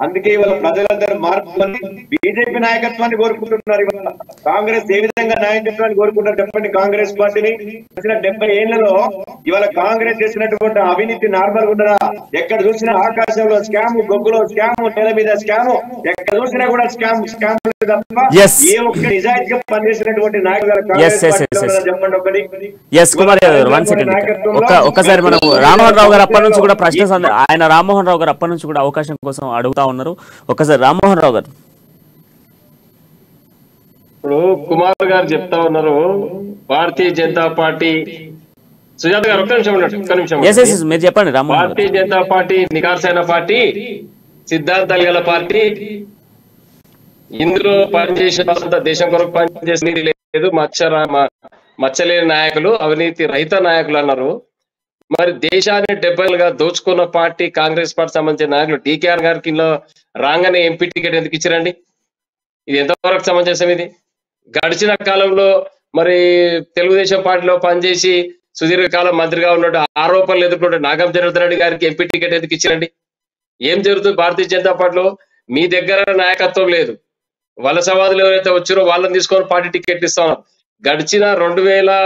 అందుకే ఇవాళ ప్రజలందరూ మార్పు బీజేపీ నాయకత్వాన్ని కోరుకుంటున్నారు. ఇవాళ కాంగ్రెస్ ఏ విధంగా నాయకత్వాన్ని కోరుకుంటారు చెప్పండి? కాంగ్రెస్ పార్టీని 70 ఏళ్లలో ఇవాళ కాంగ్రెస్ చేసినటువంటి అవినీతి నార్మల్ ఉండదా? ఎక్కడ చూసినా ఆకాశంలో స్కామ్, గొగ్గులో స్కామ్, నేల మీద స్కామ్, ఎక్కడ చూసినా కూడా స్కామ్ తప్ప ఏ ఒక్క నిజాయితీగా పనిచేసినటువంటి నాయకులు చెప్పండి ఒకటి. ఒక్కసారి మనం రామ్మోహన్ రావు గారు అప్పటి నుంచి కూడా రామ్మోహన్ రావు గారు అప్పటి నుంచి కూడా అవకాశం కోసం అడుగుతా ఉన్నారు. ఒక్కసారి రామ్మోహన్ రావు గారు. ఇప్పుడు కుమార్ గారు చెప్తా ఉన్నారు భారతీయ జనతా పార్టీ. సుజాత గారు ఒక్క నిమిషం మీరు చెప్పండి. భారతీయ జనతా పార్టీ నికార్సైన పార్టీ, సిద్ధాంతాలు గల పార్టీ. ఇందులో పనిచేసిన దేశం కొరకు పనిచేసిన లేదు, మచ్చలేని నాయకులు, అవినీతి రహిత నాయకులు అన్నారు. మరి దేశాన్ని 70లుగా దోచుకున్న పార్టీ కాంగ్రెస్ పార్టీ సంబంధించిన నాయకులు టీకేఆర్ గారికి రాగానే ఎంపీ టికెట్ ఎందుకు ఇచ్చారండి? ఇది ఎంతవరకు సమంజసం? ఇది గడిచిన కాలంలో మరి తెలుగుదేశం పార్టీలో పనిచేసి సుదీర్ఘకాలం మంత్రిగా ఉన్నట్టు ఆరోపణలు ఎదుర్కొంటే నాగం జనార్దన్ రెడ్డి గారికి ఎంపీ టికెట్ ఎందుకు ఇచ్చారండి? ఏం జరుగుతుంది భారతీయ జనతా పార్టీలో? మీ దగ్గర నాయకత్వం లేదు. వలసవాదులు ఎవరైతే వచ్చారో వాళ్ళని తీసుకొని పార్టీ టికెట్ ఇస్తాం. గడిచిన 2018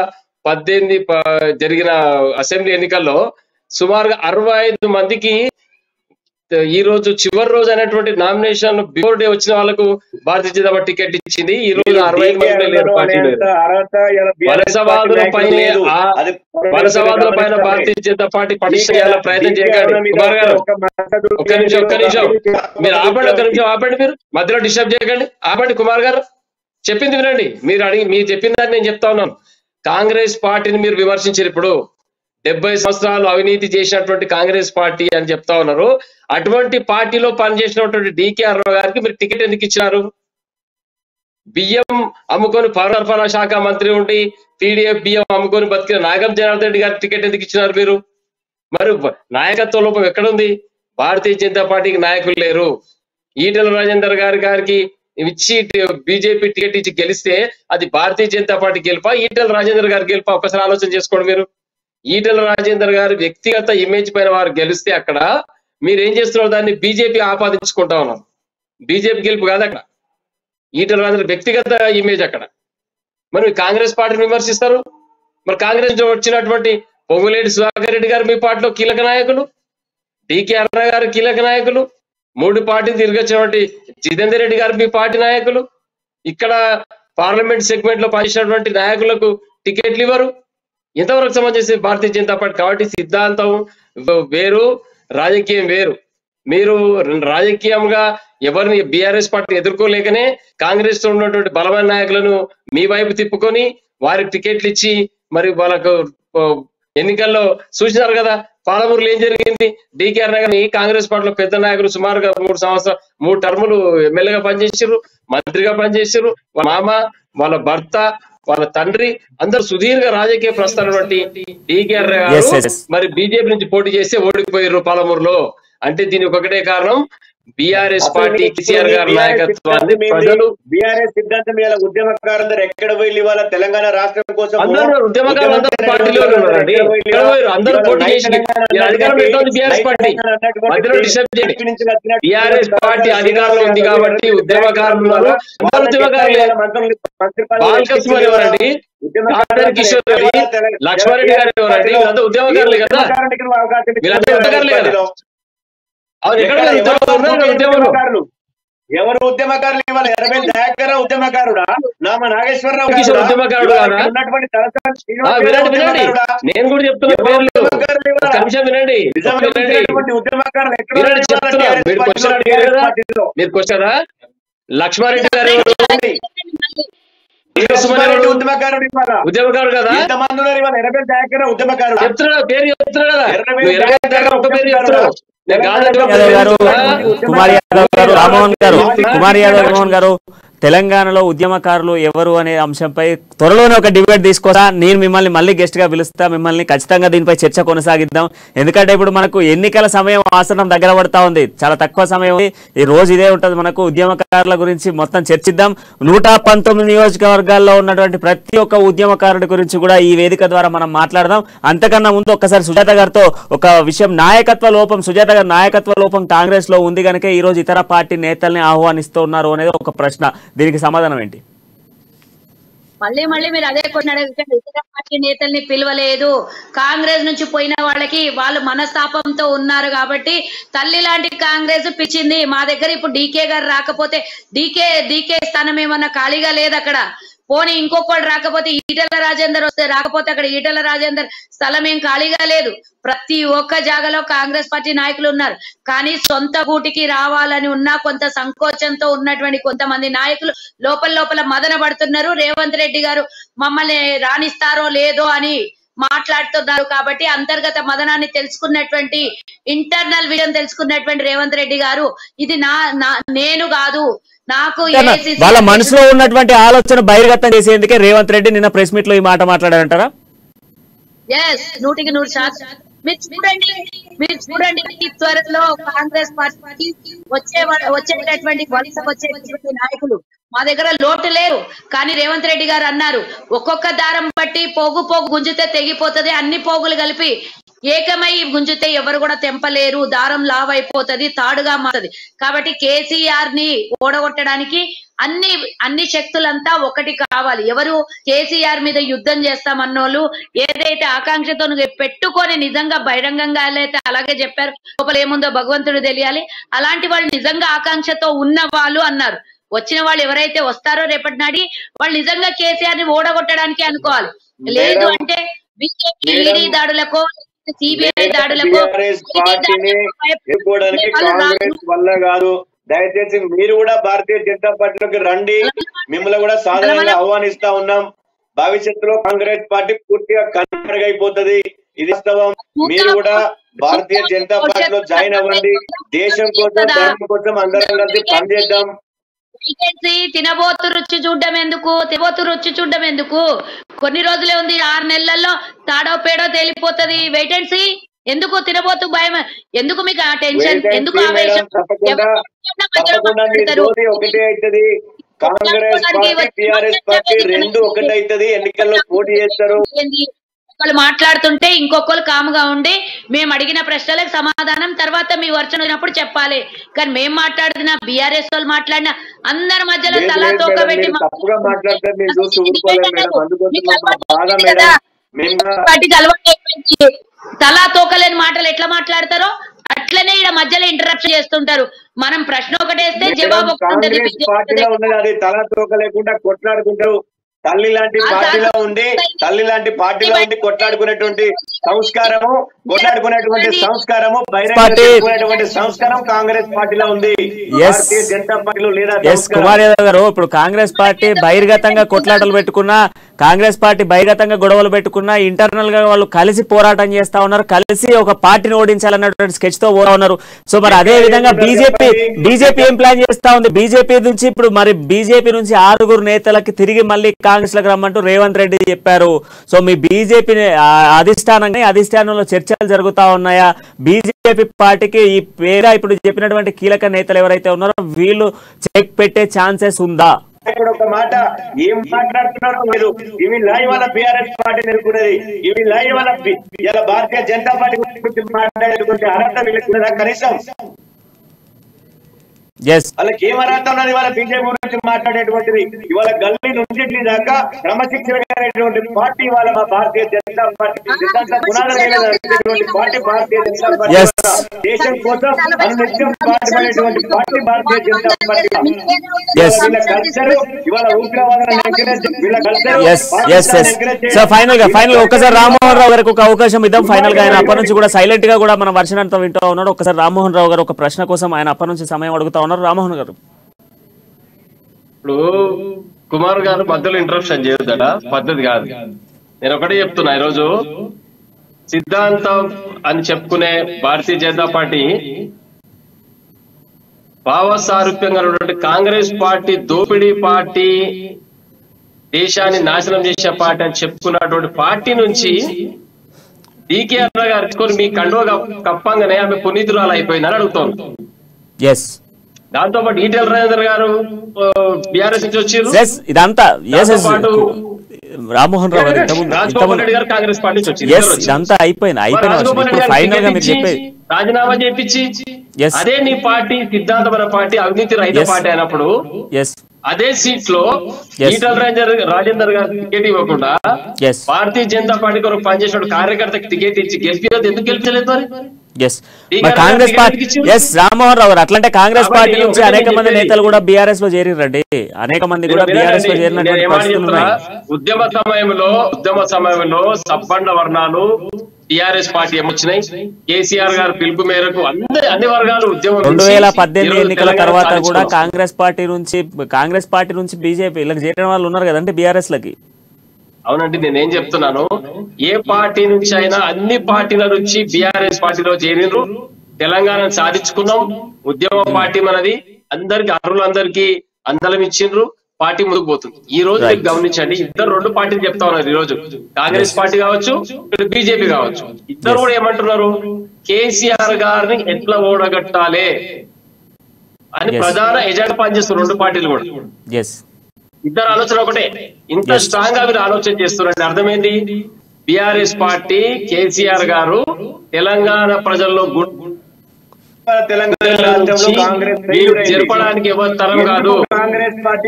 జరిగిన అసెంబ్లీ ఎన్నికల్లో సుమారుగా 65 మందికి ఈ రోజు చివరి రోజు అయినటువంటి నామినేషన్ బిఫోర్ డే వచ్చిన వాళ్ళకు భారతీయ జనతా పార్టీ టికెట్ ఇచ్చింది. ఈ రోజు 65 మంది లేరు పార్టీలో. వలసవాదుల పైన భారతీయ జనతా పార్టీ పటిష్ట చేయాలని ప్రయత్నం చేయకండి. కుమార్ గారు ఒక్క నిమిషం మీరు ఆపండి. ఒక్క నిమిషం ఆపండి. మీరు మధ్యలో డిస్టర్బ్ చేయకండి. ఆపండి. కుమార్ గారు చెప్పింది వినండి. మీరు చెప్పిన దాన్ని నేను చెప్తా ఉన్నాను. కాంగ్రెస్ పార్టీని మీరు విమర్శించారు. ఇప్పుడు 70 సంవత్సరాలు అవినీతి చేసినటువంటి కాంగ్రెస్ పార్టీ అని చెప్తా ఉన్నారు. అటువంటి పార్టీలో పనిచేసినటువంటి డికేఆర్ గారికి మీరు టికెట్ ఎందుకు ఇచ్చినారు? బియ్యం అమ్ముకొని పౌర సరఫరా శాఖ మంత్రి ఉండి పీడీఎఫ్ బియ్యం అమ్ముకొని బతికిన నాగం జనార్దన్ రెడ్డి గారికి టికెట్ ఎందుకు ఇచ్చినారు మీరు? మరి నాయకత్వ లోపం ఎక్కడుంది? భారతీయ జనతా పార్టీకి నాయకులు లేరు. ఈటెల రాజేందర్ గారికి ఇచ్చి బీజేపీ టికెట్ ఇచ్చి గెలిస్తే అది భారతీయ జనతా పార్టీ గెలుపా, ఈటెల రాజేందర్ గారు గెలుపా? ఒకసారి ఆలోచన చేసుకోండి. మీరు ఈటెల రాజేందర్ గారు వ్యక్తిగత ఇమేజ్ పైన వారు గెలిస్తే అక్కడ మీరు ఏం చేస్తున్నారు? దాన్ని బీజేపీ ఆపాదించుకుంటా ఉన్నారు. బీజేపీ గెలుపు కాదు అక్కడ, ఈటెల రాజేందర్ వ్యక్తిగత ఇమేజ్ అక్కడ. మరి కాంగ్రెస్ పార్టీని విమర్శిస్తారు. మరి కాంగ్రెస్ వచ్చినటువంటి పొంగులేటి సుధాకర్ రెడ్డి గారు మీ పార్టీలో కీలక నాయకులు, టీకేఆర్ గారు కీలక నాయకులు, 3 పార్టీలు తిరిగొచ్చినటువంటి జితేందర్ రెడ్డి గారు మీ పార్టీ నాయకులు. ఇక్కడ పార్లమెంట్ సెగ్మెంట్ లో పనిచేసినటువంటి నాయకులకు టికెట్లు ఇవ్వరు. ఎంతవరకు సమంజసం భారతీయ జనతా పార్టీ? కాబట్టి సిద్ధాంతం వేరు, రాజకీయం వేరు. మీరు రాజకీయంగా ఎవరిని బీఆర్ఎస్ పార్టీ ఎదుర్కోలేకనే కాంగ్రెస్ తో ఉన్నటువంటి బలమైన నాయకులను మీ వైపు తిప్పుకొని వారికి టికెట్లు ఇచ్చి మరి వాళ్ళకు ఎన్నికల్లో చూసినారు కదా. పాలమూరులో ఏం జరిగింది? డీకేఆర్ నగర్ కాంగ్రెస్ పార్టీలో పెద్ద నాయకులు సుమారుగా 3 టర్ములు ఎమ్మెల్యేగా పనిచేసారు, మంత్రిగా పనిచేసారు. వాళ్ళ మామ, వాళ్ళ భర్త, వాళ్ళ తండ్రి అందరు సుదీర్ఘ రాజకీయ ప్రస్థానం బట్టి డీకేఆర్ గారు మరి బీజేపీ నుంచి పోటీ చేస్తే ఓడిపోయారు పాలమూరులో. అంటే దీనికి ఒకటే కారణం, బీఆర్ఎస్ పార్టీ కేసీఆర్ గారి నాయకత్వాన్ని ప్రజలు బీఆర్ఎస్ సిద్ధాంతం మీద ఉద్యమకారులందరూ ఎక్కడ పోయి వాళ్ళ తెలంగాణ రాష్ట్రం కోసం అందరూ ఉద్యమకారులు అందరూ పార్టీలో ఉన్నారండి. అందరూ పోటీ చేసి అధికారం పెట్టింది బీఆర్ఎస్ పార్టీ. మధ్యలో డిస్టర్బ్ చేయండి. బీఆర్ఎస్ పార్టీ అధికారంలో ఉంది కాబట్టి ఉద్యమకారులు ఉన్నారు. అందరూ ఉద్యమకారులే. బాలకృష్ణ ఎవరండి? కిషోర్ రెడ్డి, లక్ష్మారెడ్డి గారు ఎవరండి? వీళ్ళంతా ఉద్యమకారులే కదా. వీళ్ళంతా ఉద్యమకారులే కదా. ఉద్యమకారులు ఎవరు? ఉద్యమకారులు ఇవాళ ఎర్రబెల్లి దయాకర్ ఉద్యమకారుడా? నామ నాగేశ్వరరావు ఉద్యమకారుడు నేను కూడా చెప్తున్నా పేర్లు. నిమిషం వినండి. మీరు క్వశ్చనా? లక్ష్మారెడ్డి గారు ఉద్యమకారుడు ఉద్యమకారుడు కదా. ఎంతమంది ఉన్నారు ఇవాళ? ఎర్రబెల్లి దయాకర్ ఉద్యమకారుడు చెప్తున్నా, పేరు చెప్తున్నా కదా. ఒక పేరు చెప్తున్నావు. కుమార్ యాదవ్ గారు తెలంగాణలో ఉద్యమకారులు ఎవరు అనే అంశంపై త్వరలోనే ఒక డిబేట్ తీసుకొస్తా. నేను మిమ్మల్ని మళ్ళీ గెస్ట్ గా పిలుస్తా. మిమ్మల్ని ఖచ్చితంగా దీనిపై చర్చ కొనసాగిద్దాం. ఎందుకంటే ఇప్పుడు మనకు ఎన్నికల సమయం ఆసనం దగ్గర పడతా ఉంది. చాలా తక్కువ సమయం ఉంది. ఈ రోజు ఇదే ఉంటుంది. మనకు ఉద్యమకారుల గురించి మొత్తం చర్చిద్దాం. 119 నియోజకవర్గాల్లో ఉన్నటువంటి ప్రతి ఒక్క ఉద్యమకారుడి గురించి కూడా ఈ వేదిక ద్వారా మనం మాట్లాడదాం. అంతకన్నా ముందు ఒక్కసారి సుజాత గారితో ఒక విషయం, నాయకత్వ లోపం, సుజాత గారి నాయకత్వ లోపం కాంగ్రెస్ లో ఉంది కనుక ఈ రోజు ఇతర పార్టీ నేతల్ని ఆహ్వానిస్తూ ఉన్నారు అనేది ఒక ప్రశ్న. దీనికి సమాధానం ఏంటి? మళ్ళీ మీరు అదే కొన్ని అడగండి. ఇతర పార్టీ నేతల్ని పిలవలేదు. కాంగ్రెస్ నుంచి పోయిన వాళ్ళకి వాళ్ళు మనస్తాపంతో ఉన్నారు కాబట్టి తల్లి లాంటి కాంగ్రెస్ పిలిచింది. మా దగ్గర ఇప్పుడు డీకే గారు రాకపోతే డీకే స్థానం ఏమన్నా ఖాళీగా లేదు అక్కడ. పోనీ ఇంకొకళ్ళు రాకపోతే ఈటెల రాజేందర్ వస్తే రాకపోతే అక్కడ ఈటెల రాజేందర్ స్థలం ఏం ఖాళీగా లేదు. ప్రతి ఒక్క జాగాలో కాంగ్రెస్ పార్టీ నాయకులు ఉన్నారు. కానీ సొంత గూటికి రావాలని ఉన్నా కొంత సంకోచంతో ఉన్నటువంటి కొంతమంది నాయకులు లోపల మదన పడుతున్నారు. రేవంత్ రెడ్డి గారు మమ్మల్ని రాణిస్తారో లేదో అని మాట్లాడుతున్నారు. కాబట్టి అంతర్గత మదనాన్ని తెలుసుకున్నటువంటి, ఇంటర్నల్ విజన్ తెలుసుకున్నటువంటి రేవంత్ రెడ్డి గారు ఇది నేను కాదు, నాకు వాళ్ళ మనసులో ఉన్నటువంటి ఆలోచన బహిర్గతం చేసేందుకే రేవంత్ రెడ్డి నిన్న ప్రెస్ మీట్ లో ఈ మాట మాట్లాడారంటారా? 100%. మీరు చూడండి త్వరలో కాంగ్రెస్ పార్టీకి వచ్చేటటువంటి వలసకు వచ్చేటటువంటి నాయకులు మా దగ్గర లోటు లేరు. కానీ రేవంత్ రెడ్డి గారు అన్నారు, ఒక్కొక్క దారం బట్టి పోగు గుంజితే తెగిపోతుంది, అన్ని పోగులు కలిపి ఏకమై గుంజితే ఎవరు కూడా తెంపలేరు, దారం లావ్ అయిపోతుంది, తాడుగా మారుతుంది. కాబట్టి కేసీఆర్ ని ఓడగొట్టడానికి అన్ని శక్తులంతా ఒకటి కావాలి. ఎవరు? కేసీఆర్ మీద యుద్ధం చేస్తామన్నోళ్ళు, ఏదైతే ఆకాంక్షతో పెట్టుకొని నిజంగా బహిరంగంగా అయితే అలాగే చెప్పారు, లోపల ఏముందో భగవంతుడు తెలియాలి. అలాంటి వాళ్ళు నిజంగా ఆకాంక్షతో ఉన్న వాళ్ళు అన్నారు. వచ్చిన వాళ్ళు ఎవరైతే వస్తారో రేపటి నాడి వాళ్ళు నిజంగా కేసీఆర్ ని ఓడగొట్టడానికి అనుకోవాలి. లేదు అంటే బీజేపీ ఈడీ దాడులకో సిబిఐ దాడులకు కాంగ్రెస్ వల్ల కాదు. దయచేసి మీరు కూడా భారతీయ జనతా పార్టీలోకి రండి. మిమ్మల్ని కూడా సాధారణంగా ఆహ్వానిస్తా ఉన్నాం. భవిష్యత్తులో కాంగ్రెస్ పార్టీ పూర్తిగా కనుమరుగైపోతుంది. ఇది వాస్తవం. మీరు కూడా భారతీయ జనతా పార్టీలో జాయిన్ అవ్వండి. దేశం కోసం, ధర్మం కోసం అందరం కలిసి పనిచేద్దాం. తినబోతు రుచి చూడడం ఎందుకు? కొన్ని రోజులే ఉంది, 6 నెలల్లో తాడో పేడో తేలిపోతుంది. Wait and see. ఎందుకు తినబోతు భయం? ఎందుకు మీకు ఆ టెన్షన్? ఎందుకు ఆవేశం? ఒకటే అవుతుంది. కాంగ్రెస్ పార్టీ, టిఆర్ఎస్ పార్టీ రెండు ఒకటి అవుతుంది. ఎన్నికల్లో పోటీ చేస్తారు. వాళ్ళు మాట్లాడుతుంటే ఇంకొకరు కాముగా ఉండి మేము అడిగిన ప్రశ్నలకు సమాధానం తర్వాత మీ వర్చన వచ్చినప్పుడు చెప్పాలి. కానీ మేము మాట్లాడినా, బీఆర్ఎస్ వాళ్ళు మాట్లాడినా అందరి మధ్యలో తలా తోక పెట్టి వాటికి అలవాటు అయిపోయింది. తలా తోకలేని మాటలు ఎట్లా మాట్లాడతారో అట్లనే ఇక్కడ మధ్యలో ఇంటరప్షన్ చేస్తుంటారు. మనం ప్రశ్న ఒకటేస్తే జవాబు ఒకటి. తలా తోక లేకుండా కొట్లాడుకుంటారు. తల్లి లాంటి పార్టీలో ఉండి కొట్లాడుకునేటువంటి సంస్కారము, కొట్లాడుకునేటువంటి సంస్కారము, బహిరంగ చెప్పుకునేటువంటి సంస్కారం కాంగ్రెస్ పార్టీలో ఉంది. భారతీయ జనతా పార్టీలో లేదా? కుమార్ యాదవ్ గారు, ఇప్పుడు కాంగ్రెస్ పార్టీ బహిర్గతంగా కొట్లాటలు పెట్టుకున్నా, కాంగ్రెస్ పార్టీ బహిర్గతంగా గొడవలు పెట్టుకున్నా, ఇంటర్నల్ గా వాళ్ళు కలిసి పోరాటం చేస్తా ఉన్నారు, కలిసి ఒక పార్టీని ఓడించాలన్నటువంటి స్కెచ్ తో పోతా ఉన్నారు. సో మరి అదే విధంగా బీజేపీ ఏం ప్లాన్ చేస్తా ఉంది? బీజేపీ నుంచి ఇప్పుడు మరి బీజేపీ నుంచి 6 నేతలకి తిరిగి మళ్ళీ కాంగ్రెస్ లకు రమ్మంటూ రేవంత్ రెడ్డి చెప్పారు. సో మీ బీజేపీ అధిష్టానంలో చర్చలు జరుగుతా ఉన్నాయా? బీజేపీ పార్టీకి ఈ పేరు ఇప్పుడు చెప్పినటువంటి కీలక నేతలు ఎవరైతే ఉన్నారో వీళ్ళు చెక్ పెట్టే ఛాన్సెస్ ఉందా? ఇప్పుడు ఒక మాట ఏం మాట్లాడుతున్నారో లేదు. ఇవి లైవ్ వాళ్ళ బీఆర్ఎస్ పార్టీ నిలుపుకునేది, ఇవి లైవ్ వాళ్ళ ఇలా భారతీయ జనతా పార్టీ గురించి మాట్లాడేటువంటి అర్హత వీళ్ళకి కనీసం వాళ్ళకి ఏం అర్హత ఉన్నది? వాళ్ళ బీజేపీ గురించి మాట్లాడేటువంటిది ఇవాళ గల్లీ నుంచి దాకా క్రమశిక్షణటువంటి పార్టీ వాళ్ళ మా Bharatiya Janata party party Bharatiya Janata party దేశం కోసం అనునిత్యం పాటుపడేటువంటి పార్టీ భారతీయ జనతా పార్టీ. వీళ్ళ కల్చర్ ఇవాళ ఫైనల్ ఒక్కసారి రామ్మోహన్ రావు గారికి ఒక అవకాశం ఇద్దాం. ఫైనల్ గా ఆయన అప్పటి నుంచి కూడా సైలెంట్ గా కూడా మనం వర్షనంతా వింటూ ఉన్నాడు. ఒకసారి రామ్మోహన్ రావు గారు ఒక ప్రశ్న కోసం ఆయన అప్పటి నుంచి సమయం అడుగుతా ఉన్నారు. రామ్మోహన్ గారు, ఇప్పుడు కుమార్ గారు మధ్యలో ఇంటరప్షన్ చేయొద్దట, పద్ధతి కాదు. నేను ఒకటే చెప్తున్నా, ఈరోజు సిద్ధాంతం అని చెప్పుకునే భారతీయ జనతా పార్టీ భావసారూప్యంగా ఉన్నటువంటి కాంగ్రెస్ పార్టీ దోపిడీ పార్టీ, దేశాన్ని నాశనం చేసే పార్టీ అని చెప్పుకున్నటువంటి పార్టీ నుంచి డీకేఆర్ గారు మీ కండువ కప్పంగానే ఆమె పునీతురాలు అయిపోయిందని అడుగుతాను. దాంతో పాటు ఈటెల రాజేందర్ గారు బీఆర్ఎస్ నుంచి వచ్చారు. ఇదంతా రామ్మోహన్ రావు రాజగోపాల్ రెడ్డి గారు కాంగ్రెస్ పార్టీ నుంచి వచ్చారు. ఇదంతా రాజీనామా చేపించి అదే నీ పార్టీ సిద్ధాంతమైన పార్టీ, అవినీతి రహిత పార్టీ అయినప్పుడు అదే సీట్ లో ఈటెల రాజేందర్ గారు టికెట్ ఇవ్వకుండా భారతీయ జనతా పార్టీ కొరకు పనిచేసిన కార్యకర్తకి టికెట్ ఇచ్చి గెలిపి ఎందుకు గెలిచలేదు? మరి కాంగ్రెస్ పార్టీ రామ్మోహన్ రావు గారు అట్లంటే కాంగ్రెస్ పార్టీ నుంచి అనేక మంది నేతలు కూడా బీఆర్ఎస్ లో చేరిరండి, అనేక మంది కూడా బీఆర్ఎస్ లో చేరిన ఉద్యమ సమయంలో సబ్బండ వర్ణాలు టిఆర్ఎస్ పార్టీ ఏమొచ్చినాయి. కేసీఆర్ గారు పిలుపు మేరకు అన్ని వర్గాలు ఉద్యమం 2018 ఎన్నికల తర్వాత కూడా కాంగ్రెస్ పార్టీ నుంచి బీజేపీ ఇలా చేరిన వాళ్ళు ఉన్నారు కదంటే బీఆర్ఎస్ లకి. అవునండి, నేనేం చెప్తున్నాను, ఏ పార్టీ నుంచి అయినా అన్ని పార్టీల నుంచి బీఆర్ఎస్ పార్టీలో చేరినరు, తెలంగాణను సాధించుకున్నాం, ఉద్యమ పార్టీ మనది, అందరికి అర్హులందరికీ అందలం ఇచ్చిండ్రు, పార్టీ ముందుకు పోతుంది. ఈ రోజు మీరు గమనించండి, ఇద్దరు 2 పార్టీలు చెప్తా ఉన్నారు. ఈ రోజు కాంగ్రెస్ పార్టీ కావచ్చు, బీజేపీ కావచ్చు, ఇద్దరు కూడా ఏమంటున్నారు, కేసీఆర్ గారిని ఎట్లా ఓడగట్టాలి అని ప్రధాన ఎజెండా పనిచేస్తున్నారు 2 పార్టీలు కూడా. ఇద్దరు ఆలోచన ఒకటే. ఇంత స్ట్రాంగ్ గా మీరు ఆలోచన చేస్తున్నారండి. అర్థమైంది, బీఆర్ఎస్ పార్టీ కేసీఆర్ గారు తెలంగాణ ప్రజల్లో జరపడానికి ఎవరు తరం కాదు. కాంగ్రెస్ పార్టీ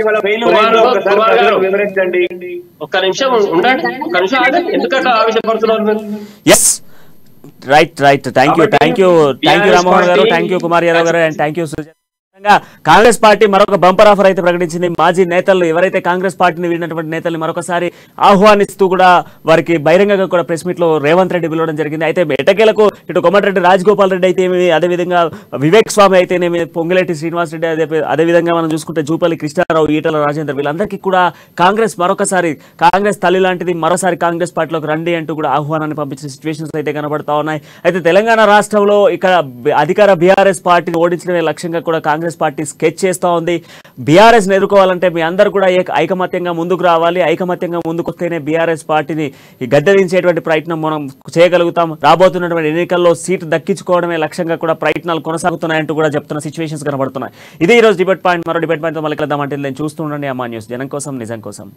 వివరించండి. ఒక్క నిమిషం ఉండండి, ఒక్క నిమిషం ఆగండి, ఎందుకంటే ఆవేశపడుతున్నారు. రైట్ థ్యాంక్ యూ రామ్మోహన్ గారు, థ్యాంక్ యూ కుమార్ యాదవ్ గారు, and thank you Sujatha. Congress party మరొక బంపర్ ఆఫర్ అయితే ప్రకటించింది. మాజీ నేతలు ఎవరైతే కాంగ్రెస్ పార్టీని వీడినటువంటి నేతల్ని మరొకసారి ఆహ్వానిస్తూ కూడా వారికి బహిరంగంగా కూడా ప్రెస్ మీట్ లో రేవంత్ రెడ్డి పిలవడం జరిగింది. అయితే ఎటకేలకు ఇటు కోమటిరెడ్డి రాజగోపాల్ రెడ్డి అయితే అదేవిధంగా వివేక్ స్వామి అయితేనేమి, పొంగులేటి శ్రీనివాస్ రెడ్డి, అదేవిధంగా మనం చూసుకుంటే జూపల్లి కృష్ణారావు, ఈటల రాజేందర్, వీళ్ళందరికీ కూడా కాంగ్రెస్ మరొకసారి కాంగ్రెస్ తల్లి లాంటిది మరోసారి కాంగ్రెస్ పార్టీలోకి రండి అంటూ కూడా ఆహ్వానాన్ని పంపించిన సిచ్యువేషన్స్ అయితే కనబడతా ఉన్నాయి. అయితే తెలంగాణ రాష్ట్రంలో ఇక్కడ అధికార బీఆర్ఎస్ పార్టీని ఓడించడమే లక్ష్యంగా కూడా కాంగ్రెస్ పార్టీ స్కెచ్ చేస్తూ ఉంది. బీఆర్ఎస్ ని ఎదుర్కోవాలంటే మీ అందరూ కూడా ఐకమత్యంగా ముందుకు రావాలి, ఐకమత్యంగా ముందుకు వస్తేనే బీఆర్ఎస్ పార్టీని గద్దెదించేటువంటి ప్రయత్నం మనం చేయగలుగుతాం. రాబోతున్నటువంటి ఎన్నికల్లో సీటు దక్కించుకోవడమే లక్ష్యంగా కూడా ప్రయత్నాలు కొనసాగుతున్నాయంటూ కూడా చెప్తున్న సిచ్యువేషన్స్ కనబడుతున్నాయి. ఇది ఈ రోజు డిబేట్ పాయింట్. మరో డిబేట్ పాయింట్ తో మళ్ళీ కలుద్దాం. అంటే నేను చూస్తూ ఉండండి అమ్మా న్యూస్, జనం కోసం నిజం కోసం.